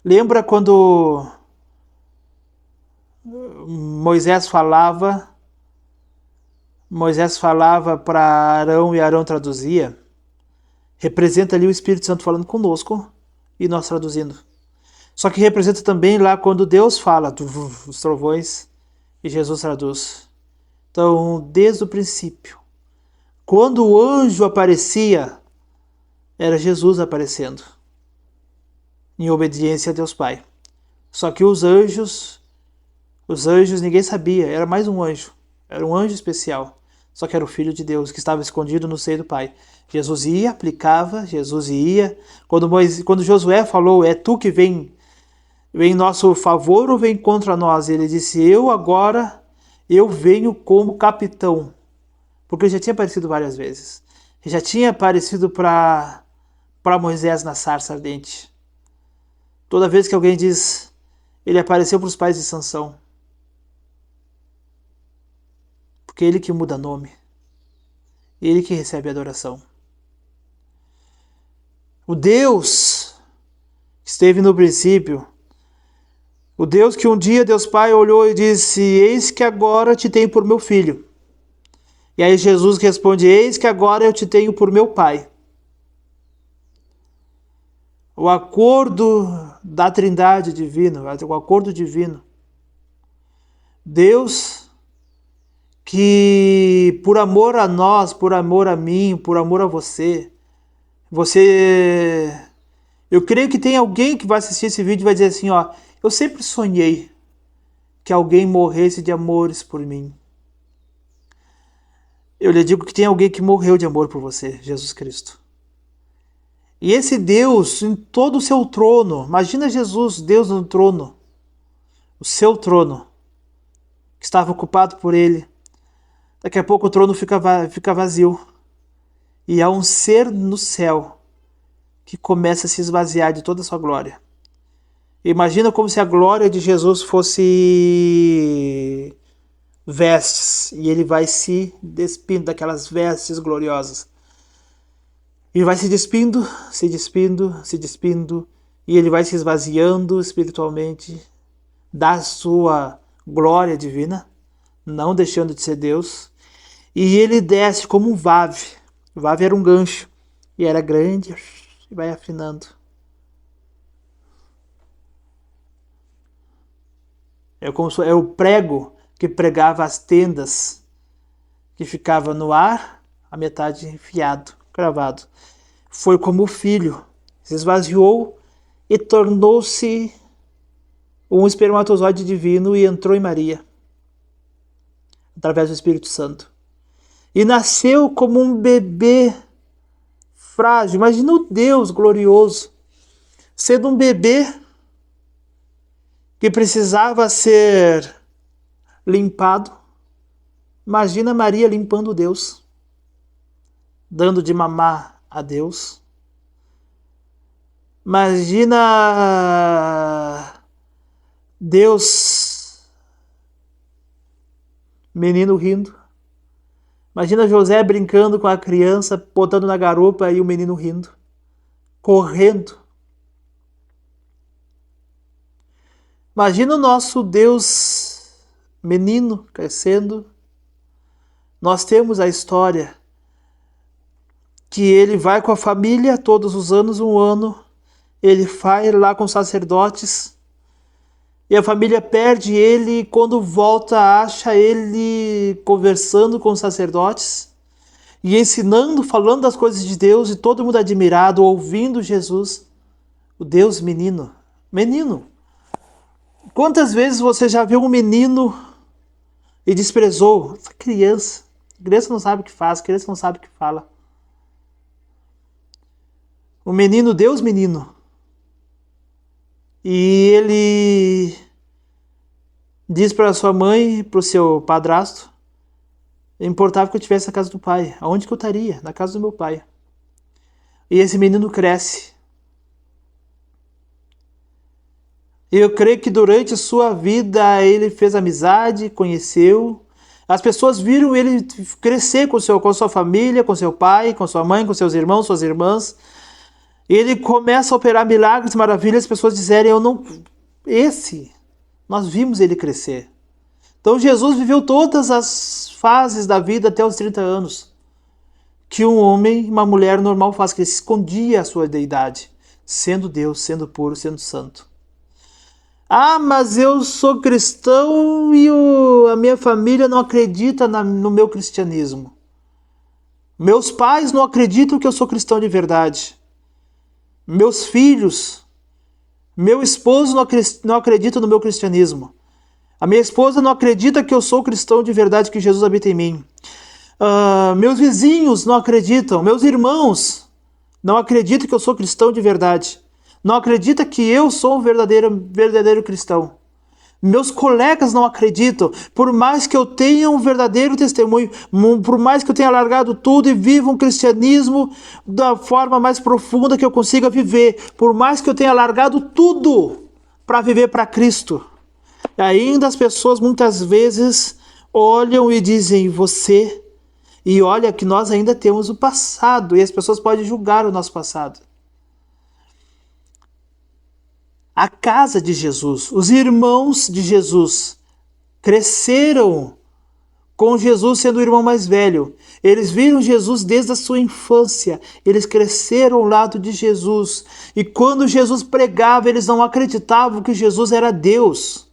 Lembra quando Moisés falava para Arão e Arão traduzia? Representa ali o Espírito Santo falando conosco e nós traduzindo. Só que representa também lá quando Deus fala, os trovões, e Jesus traduz. Então, desde o princípio, quando o anjo aparecia, era Jesus aparecendo, em obediência a Deus Pai. Só que os anjos ninguém sabia, era mais um anjo, era um anjo especial, só que era o Filho de Deus, que estava escondido no seio do Pai. Jesus ia, aplicava, Jesus ia. Quando Josué falou, é tu que vem em nosso favor ou vem contra nós? Ele disse, eu venho como capitão. Porque ele já tinha aparecido várias vezes. Ele já tinha aparecido para Moisés na sarça ardente. Toda vez que alguém diz, ele apareceu para os pais de Sansão. Porque é ele que muda nome. Ele que recebe a adoração. O Deus que esteve no princípio, o Deus que um dia Deus Pai olhou e disse, eis que agora te tenho por meu filho. E aí Jesus responde, eis que agora eu te tenho por meu Pai. O acordo da Trindade divina, o acordo divino. Deus que por amor a nós, por amor a mim, por amor a você, eu creio que tem alguém que vai assistir esse vídeo e vai dizer assim, ó, eu sempre sonhei que alguém morresse de amores por mim. Eu lhe digo que tem alguém que morreu de amor por você, Jesus Cristo. E esse Deus, em todo o seu trono, imagina Jesus, Deus no trono, o seu trono, que estava ocupado por ele. Daqui a pouco o trono fica vazio. E há um ser no céu que começa a se esvaziar de toda a sua glória. Imagina como se a glória de Jesus fosse vestes, e ele vai se despindo daquelas vestes gloriosas. E vai se despindo, e ele vai se esvaziando espiritualmente da sua glória divina, não deixando de ser Deus, e ele desce como um vave. O vave era um gancho, e era grande, e vai afinando. É o prego que pregava as tendas, que ficava no ar, a metade enfiado, cravado. foi como o filho, se esvaziou e tornou-se um espermatozoide divino e entrou em Maria, através do Espírito Santo. E nasceu como um bebê frágil. Imagina o Deus glorioso sendo um bebê que precisava ser limpado. Imagina Maria limpando Deus, dando de mamar a Deus. Imagina Deus, menino rindo. Imagina José brincando com a criança, botando na garupa e o menino rindo, correndo. Imagina o nosso Deus menino crescendo. Nós temos a história que ele vai com a família todos os anos, um ano, ele vai lá com os sacerdotes e a família perde ele e quando volta acha ele conversando com os sacerdotes e ensinando, falando das coisas de Deus e todo mundo admirado, ouvindo Jesus, o Deus menino. Menino. Quantas vezes você já viu um menino e desprezou? Essa criança. Criança não sabe o que faz, criança não sabe o que fala. O menino, Deus menino. E ele diz para sua mãe, para o seu padrasto, importava que eu estivesse na casa do pai. Aonde que eu estaria? Na casa do meu pai. E esse menino cresce. Eu creio que durante a sua vida ele fez amizade, conheceu. As pessoas viram ele crescer com sua família, com seu pai, com sua mãe, com seus irmãos, suas irmãs. Ele começa a operar milagres, maravilhas, as pessoas dizerem, nós vimos ele crescer. Então Jesus viveu todas as fases da vida até os 30 anos. Que um homem, uma mulher normal faz, que ele escondia a sua deidade, sendo Deus, sendo puro, sendo santo. Ah, mas eu sou cristão e a minha família não acredita no meu cristianismo. Meus pais não acreditam que eu sou cristão de verdade. Meus filhos, meu esposo não acredita no meu cristianismo. A minha esposa não acredita que eu sou cristão de verdade, que Jesus habita em mim. Meus vizinhos não acreditam. Meus irmãos não acreditam que eu sou cristão de verdade. Não acredita que eu sou um verdadeiro cristão. Meus colegas não acreditam. Por mais que eu tenha um verdadeiro testemunho, por mais que eu tenha largado tudo e viva um cristianismo da forma mais profunda que eu consiga viver, por mais que eu tenha largado tudo para viver para Cristo, ainda as pessoas muitas vezes olham e dizem, você... E olha que nós ainda temos o passado, e as pessoas podem julgar o nosso passado. A casa de Jesus, os irmãos de Jesus, cresceram com Jesus sendo o irmão mais velho. Eles viram Jesus desde a sua infância. Eles cresceram ao lado de Jesus. E quando Jesus pregava, eles não acreditavam que Jesus era Deus.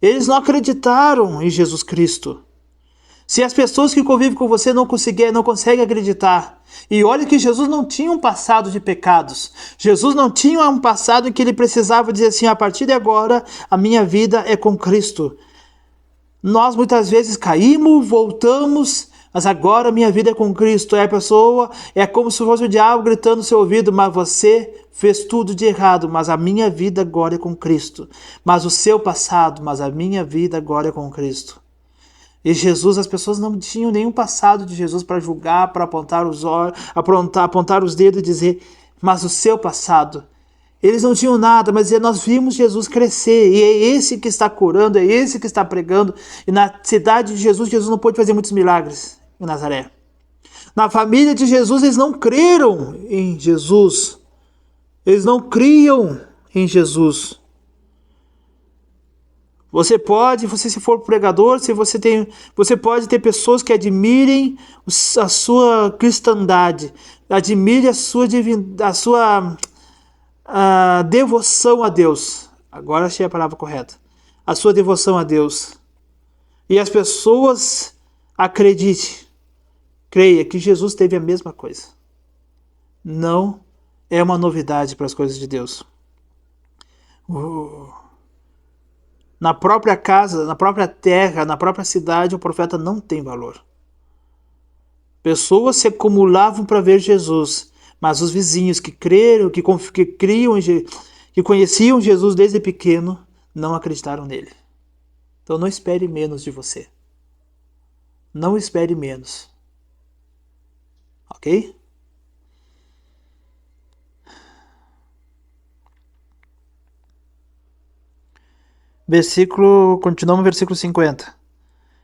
Eles não acreditaram em Jesus Cristo. Se as pessoas que convivem com você não conseguem acreditar, e olha que Jesus não tinha um passado de pecados, Jesus não tinha um passado em que ele precisava dizer assim, a partir de agora a minha vida é com Cristo. Nós muitas vezes caímos, voltamos, mas agora a minha vida é com Cristo. A pessoa é como se fosse o diabo gritando no seu ouvido, mas você fez tudo de errado, mas a minha vida agora é com Cristo. Mas o seu passado, mas a minha vida agora é com Cristo. E Jesus, as pessoas não tinham nenhum passado de Jesus para julgar, para apontar os dedos e dizer, mas o seu passado. Eles não tinham nada, mas nós vimos Jesus crescer, e é esse que está curando, é esse que está pregando. E na cidade de Jesus, Jesus não pôde fazer muitos milagres em Nazaré. Na família de Jesus, eles não creram em Jesus. Eles não criam em Jesus. Você se for pregador, você pode ter pessoas que admirem a sua cristandade, admirem a sua devoção a Deus. Agora achei a palavra correta. A sua devoção a Deus. E as pessoas creia que Jesus teve a mesma coisa. não é uma novidade para as coisas de Deus. Na própria casa, na própria terra, na própria cidade, o profeta não tem valor. Pessoas se acumulavam para ver Jesus, mas os vizinhos que creram, que conheciam Jesus desde pequeno, não acreditaram nele. Então não espere menos de você. Não espere menos. Ok? Continuamos no versículo 50.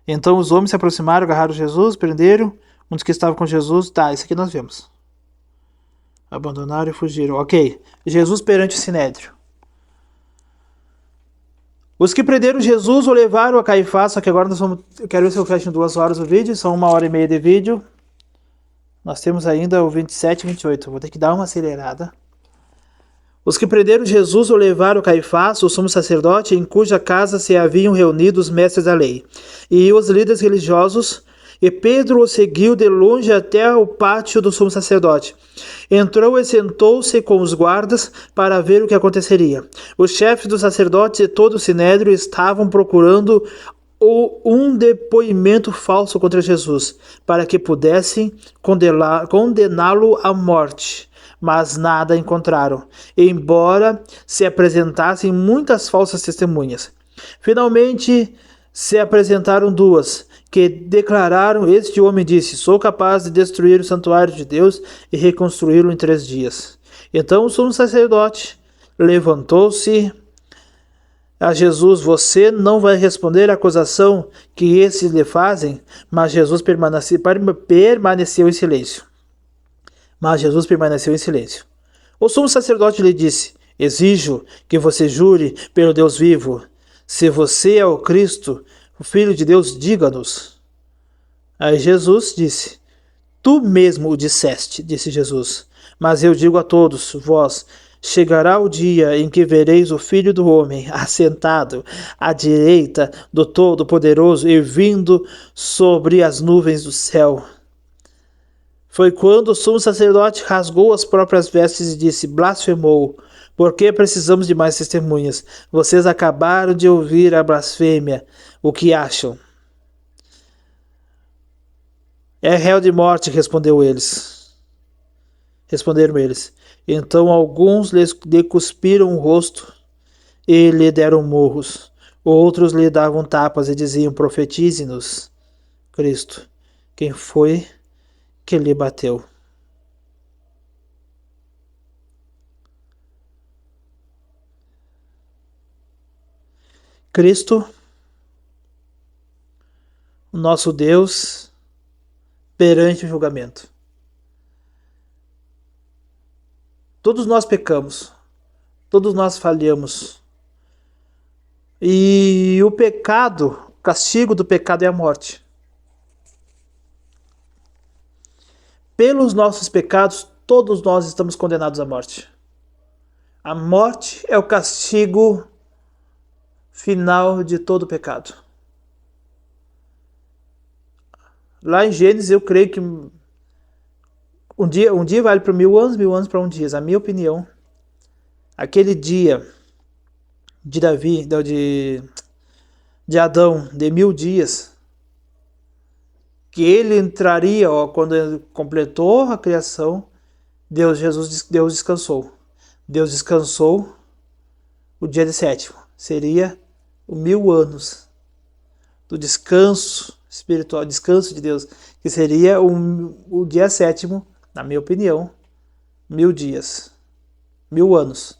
Então os homens se aproximaram, agarraram Jesus, prenderam um dos que estavam com Jesus. Tá, isso aqui nós vemos. Abandonaram e fugiram. Ok. Jesus perante o Sinédrio. Os que prenderam Jesus o levaram a Caifás, só que agora eu quero ver se eu fecho em 2 horas o vídeo, são 1h30 de vídeo. Nós temos ainda o 27 e 28, vou ter que dar uma acelerada. Os que prenderam Jesus o levaram a Caifás, o sumo sacerdote, em cuja casa se haviam reunido os mestres da lei, e os líderes religiosos, e Pedro o seguiu de longe até o pátio do sumo sacerdote. Entrou e sentou-se com os guardas para ver o que aconteceria. Os chefes dos sacerdotes e todo o sinédrio estavam procurando um depoimento falso contra Jesus, para que pudessem condená-lo à morte. Mas nada encontraram, embora se apresentassem muitas falsas testemunhas. Finalmente se apresentaram 2, que declararam: este homem disse, sou capaz de destruir o santuário de Deus e reconstruí-lo em 3 dias. Então o sumo sacerdote levantou-se a Jesus: você não vai responder à acusação que esses lhe fazem? Mas Jesus permaneceu em silêncio. O sumo sacerdote lhe disse: exijo que você jure pelo Deus vivo. Se você é o Cristo, o Filho de Deus, diga-nos. Aí Jesus disse: tu mesmo o disseste, disse Jesus. Mas eu digo a todos vós: chegará o dia em que vereis o Filho do Homem assentado à direita do Todo-Poderoso e vindo sobre as nuvens do céu. Foi quando o sumo sacerdote rasgou as próprias vestes e disse: blasfemou. Por que precisamos de mais testemunhas? Vocês acabaram de ouvir a blasfêmia. O que acham? É réu de morte, responderam eles. Então alguns lhe cuspiram o rosto e lhe deram murros. Outros lhe davam tapas e diziam: profetize-nos, Cristo. Quem foi que lhe bateu? Cristo, o nosso Deus, perante o julgamento. Todos nós pecamos, todos nós falhamos. E o castigo do pecado é a morte. Pelos nossos pecados, todos nós estamos condenados à morte. A morte é o castigo final de todo pecado. Lá em Gênesis, eu creio que um dia vale para 1000 anos, 1000 anos para um dia. A minha opinião, aquele dia de Davi, de Adão, de 1000 dias, que ele entraria, quando ele completou a criação, Deus descansou. Deus descansou o dia de 7º. Seria o 1000 anos do descanso espiritual, descanso de Deus, que seria o dia 7º, na minha opinião, 1000 dias, 1000 anos.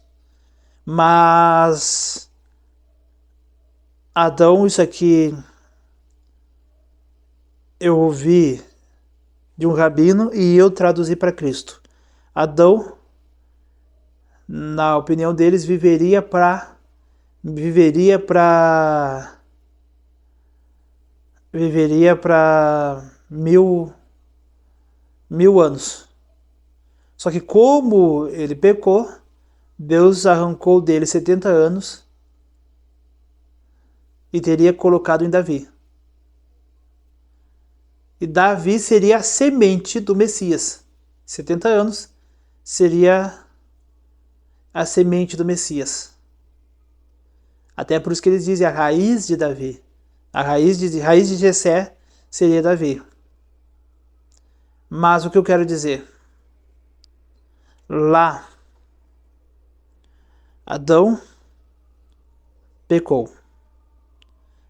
Mas Adão, isso aqui eu ouvi de um rabino e eu traduzi para Cristo. Adão, na opinião deles, viveria para 1000 anos. Só que como ele pecou, Deus arrancou dele 70 anos e teria colocado em Davi. E Davi seria a semente do Messias. 70 anos seria a semente do Messias. Até por isso que eles dizem a raiz de Davi. A raiz de Jessé seria Davi. Mas o que eu quero dizer? Lá, Adão pecou.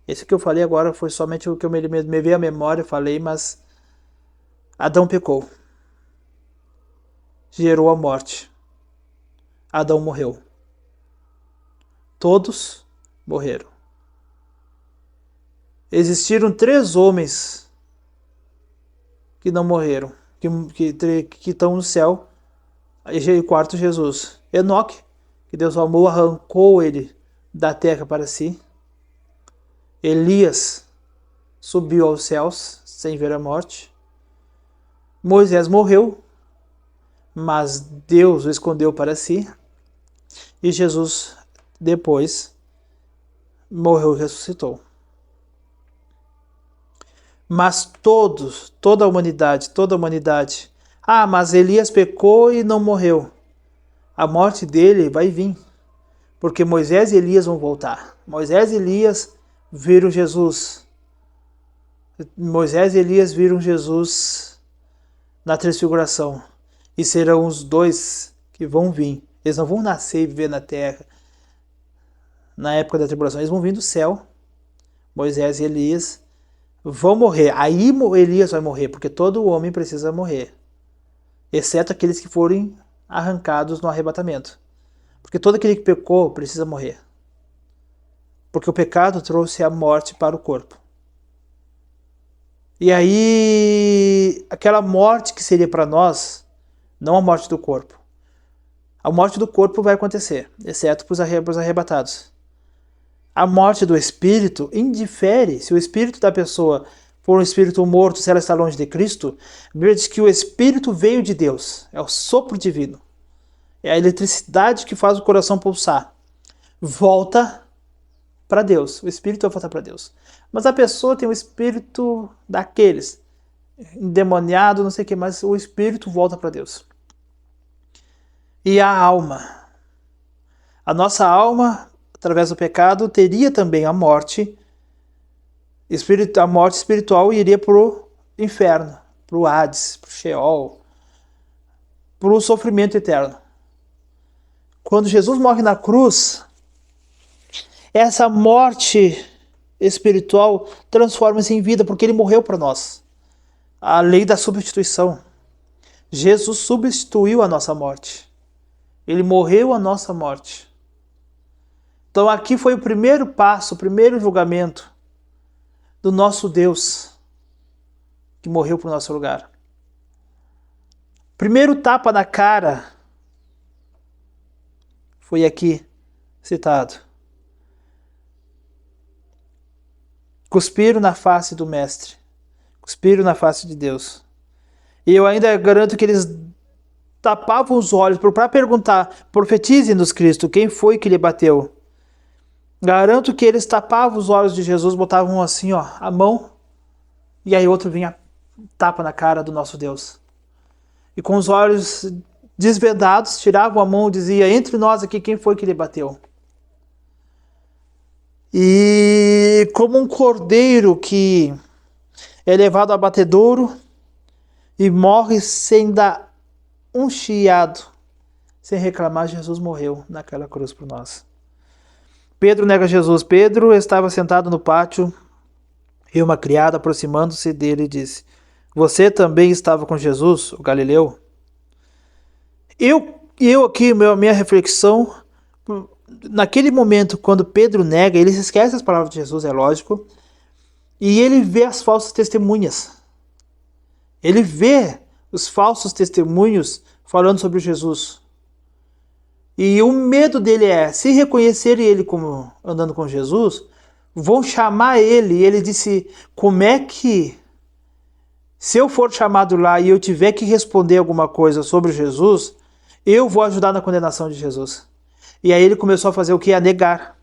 Esse que eu falei agora foi somente o que eu me veio à memória, falei, mas Adão pecou. Gerou a morte. Adão morreu. Todos morreram. Existiram 3 homens que não morreram, que estão no céu, e o quarto Jesus. Enoque, que Deus amou, arrancou ele da terra para si. Elias subiu aos céus sem ver a morte. Moisés morreu, mas Deus o escondeu para si. E Jesus depois morreu e ressuscitou. Mas toda a humanidade, mas Elias pecou e não morreu. A morte dele vai vir, porque Moisés e Elias vão voltar. Moisés e Elias viram Jesus. Moisés e Elias viram Jesus na transfiguração. E serão os 2 que vão vir. Eles não vão nascer e viver na terra na época da tribulação. Eles vão vir do céu. Moisés e Elias vão morrer. Aí Elias vai morrer, porque todo homem precisa morrer, exceto aqueles que forem arrancados no arrebatamento. Porque todo aquele que pecou precisa morrer. Porque o pecado trouxe a morte para o corpo. E aí, aquela morte que seria para nós, não a morte do corpo. A morte do corpo vai acontecer, exceto para os arrebatados. A morte do espírito indifere. Se o espírito da pessoa for um espírito morto, se ela está longe de Cristo, a Bíblia diz que o espírito veio de Deus. É o sopro divino. É a eletricidade que faz o coração pulsar. Volta para Deus. O espírito vai voltar para Deus. Mas a pessoa tem o espírito daqueles, endemoniado, não sei o que, mas o espírito volta para Deus. E a alma. A nossa alma, através do pecado, teria também a morte espiritual, e iria para o inferno, para o Hades, para o Sheol, para o sofrimento eterno. Quando Jesus morre na cruz, essa morte espiritual transforma-se em vida, porque ele morreu para nós. A lei da substituição. Jesus substituiu a nossa morte. Ele morreu a nossa morte. Então aqui foi o primeiro passo, o primeiro julgamento do nosso Deus, que morreu por nosso lugar. Primeiro tapa na cara foi aqui citado. Cuspiram na face do Mestre. Cuspiram na face de Deus. E eu ainda garanto que eles tapavam os olhos para perguntar: profetize-nos, Cristo, quem foi que lhe bateu? Garanto que eles tapavam os olhos de Jesus, botavam assim, ó, a mão, e aí outro vinha, tapa na cara do nosso Deus. E com os olhos desvendados, tiravam a mão e dizia: entre nós aqui, quem foi que lhe bateu? E como um cordeiro que é levado a batedouro e morre sem dar um chiado, sem reclamar, Jesus morreu naquela cruz por nós. Pedro nega Jesus. Pedro estava sentado no pátio e uma criada, aproximando-se dele, disse: você também estava com Jesus, o Galileu? Eu aqui, minha reflexão, naquele momento, quando Pedro nega, ele se esquece as palavras de Jesus, é lógico, e ele vê as falsas testemunhas. Ele vê os falsos testemunhos falando sobre Jesus. E o medo dele é, se reconhecerem ele como andando com Jesus, vão chamar ele. E ele disse: como é que, se eu for chamado lá e eu tiver que responder alguma coisa sobre Jesus, eu vou ajudar na condenação de Jesus? E aí ele começou a fazer o que? A negar.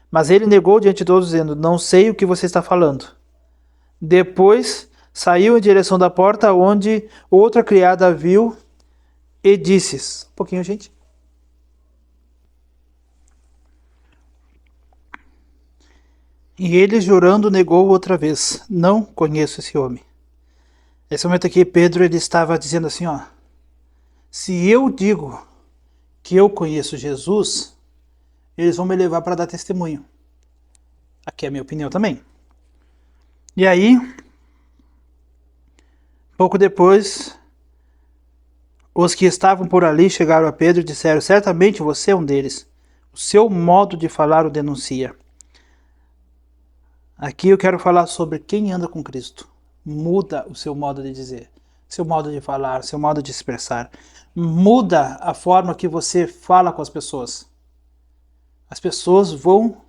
Mas ele negou diante de todos, dizendo: não sei o que você está falando. Depois saiu em direção da porta, onde outra criada viu e disse... Um pouquinho, gente. E ele, jurando, negou outra vez: não conheço esse homem. Nesse momento aqui, Pedro ele estava dizendo assim, ó: se eu digo que eu conheço Jesus, eles vão me levar para dar testemunho. Aqui é a minha opinião também. E aí, pouco depois, os que estavam por ali chegaram a Pedro e disseram: certamente você é um deles. O seu modo de falar o denuncia. Aqui eu quero falar sobre quem anda com Cristo. Muda o seu modo de dizer, seu modo de falar, seu modo de expressar. Muda a forma que você fala com as pessoas. As pessoas vão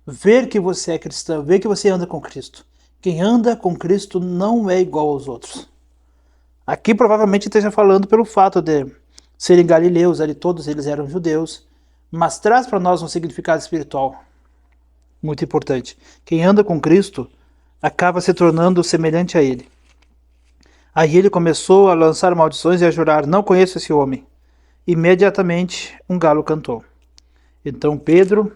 ver que você é cristão, ver que você anda com Cristo. Quem anda com Cristo não é igual aos outros. Aqui provavelmente esteja falando pelo fato de serem galileus, ali todos eles eram judeus, mas traz para nós um significado espiritual muito importante. Quem anda com Cristo acaba se tornando semelhante a ele. Aí ele começou a lançar maldições e a jurar: não conheço esse homem. Imediatamente um galo cantou. Então Pedro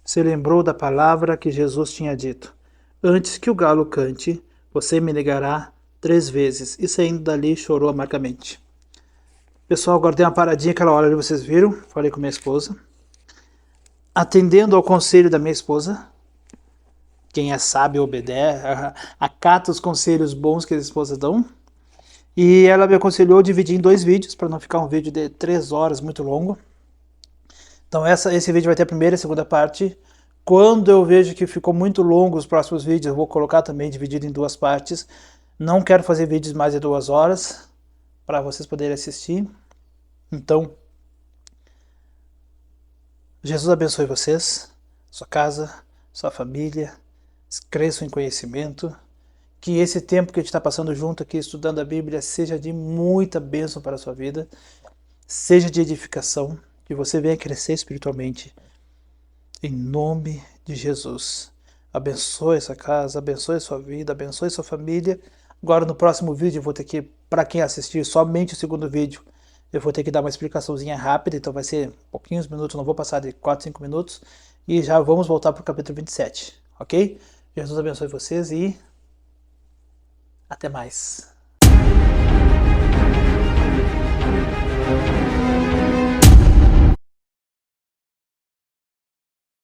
se lembrou da palavra que Jesus tinha dito: antes que o galo cante, você me negará 3 vezes. E saindo dali chorou amargamente. Pessoal, agora dei uma paradinha aquela hora ali, vocês viram? Falei com minha esposa. Atendendo ao conselho da minha esposa, quem é sábio obedece, acata os conselhos bons que as esposas dão. E ela me aconselhou dividir em 2 vídeos, para não ficar um vídeo de 3 horas muito longo. Então esse vídeo vai ter a primeira e a segunda parte. Quando eu vejo que ficou muito longo os próximos vídeos, eu vou colocar também dividido em 2 partes. Não quero fazer vídeos mais de 2 horas, para vocês poderem assistir. Então, Jesus abençoe vocês, sua casa, sua família, cresçam em conhecimento, que esse tempo que a gente está passando junto aqui estudando a Bíblia seja de muita bênção para a sua vida, seja de edificação, que você venha crescer espiritualmente, em nome de Jesus. Abençoe essa casa, abençoe sua vida, abençoe sua família. Agora no próximo vídeo eu vou ter que, para quem assistir somente o segundo vídeo, eu vou ter que dar uma explicaçãozinha rápida, então vai ser pouquinhos minutos, não vou passar de 4, 5 minutos, e já vamos voltar para o capítulo 27, ok? Jesus abençoe vocês e até mais.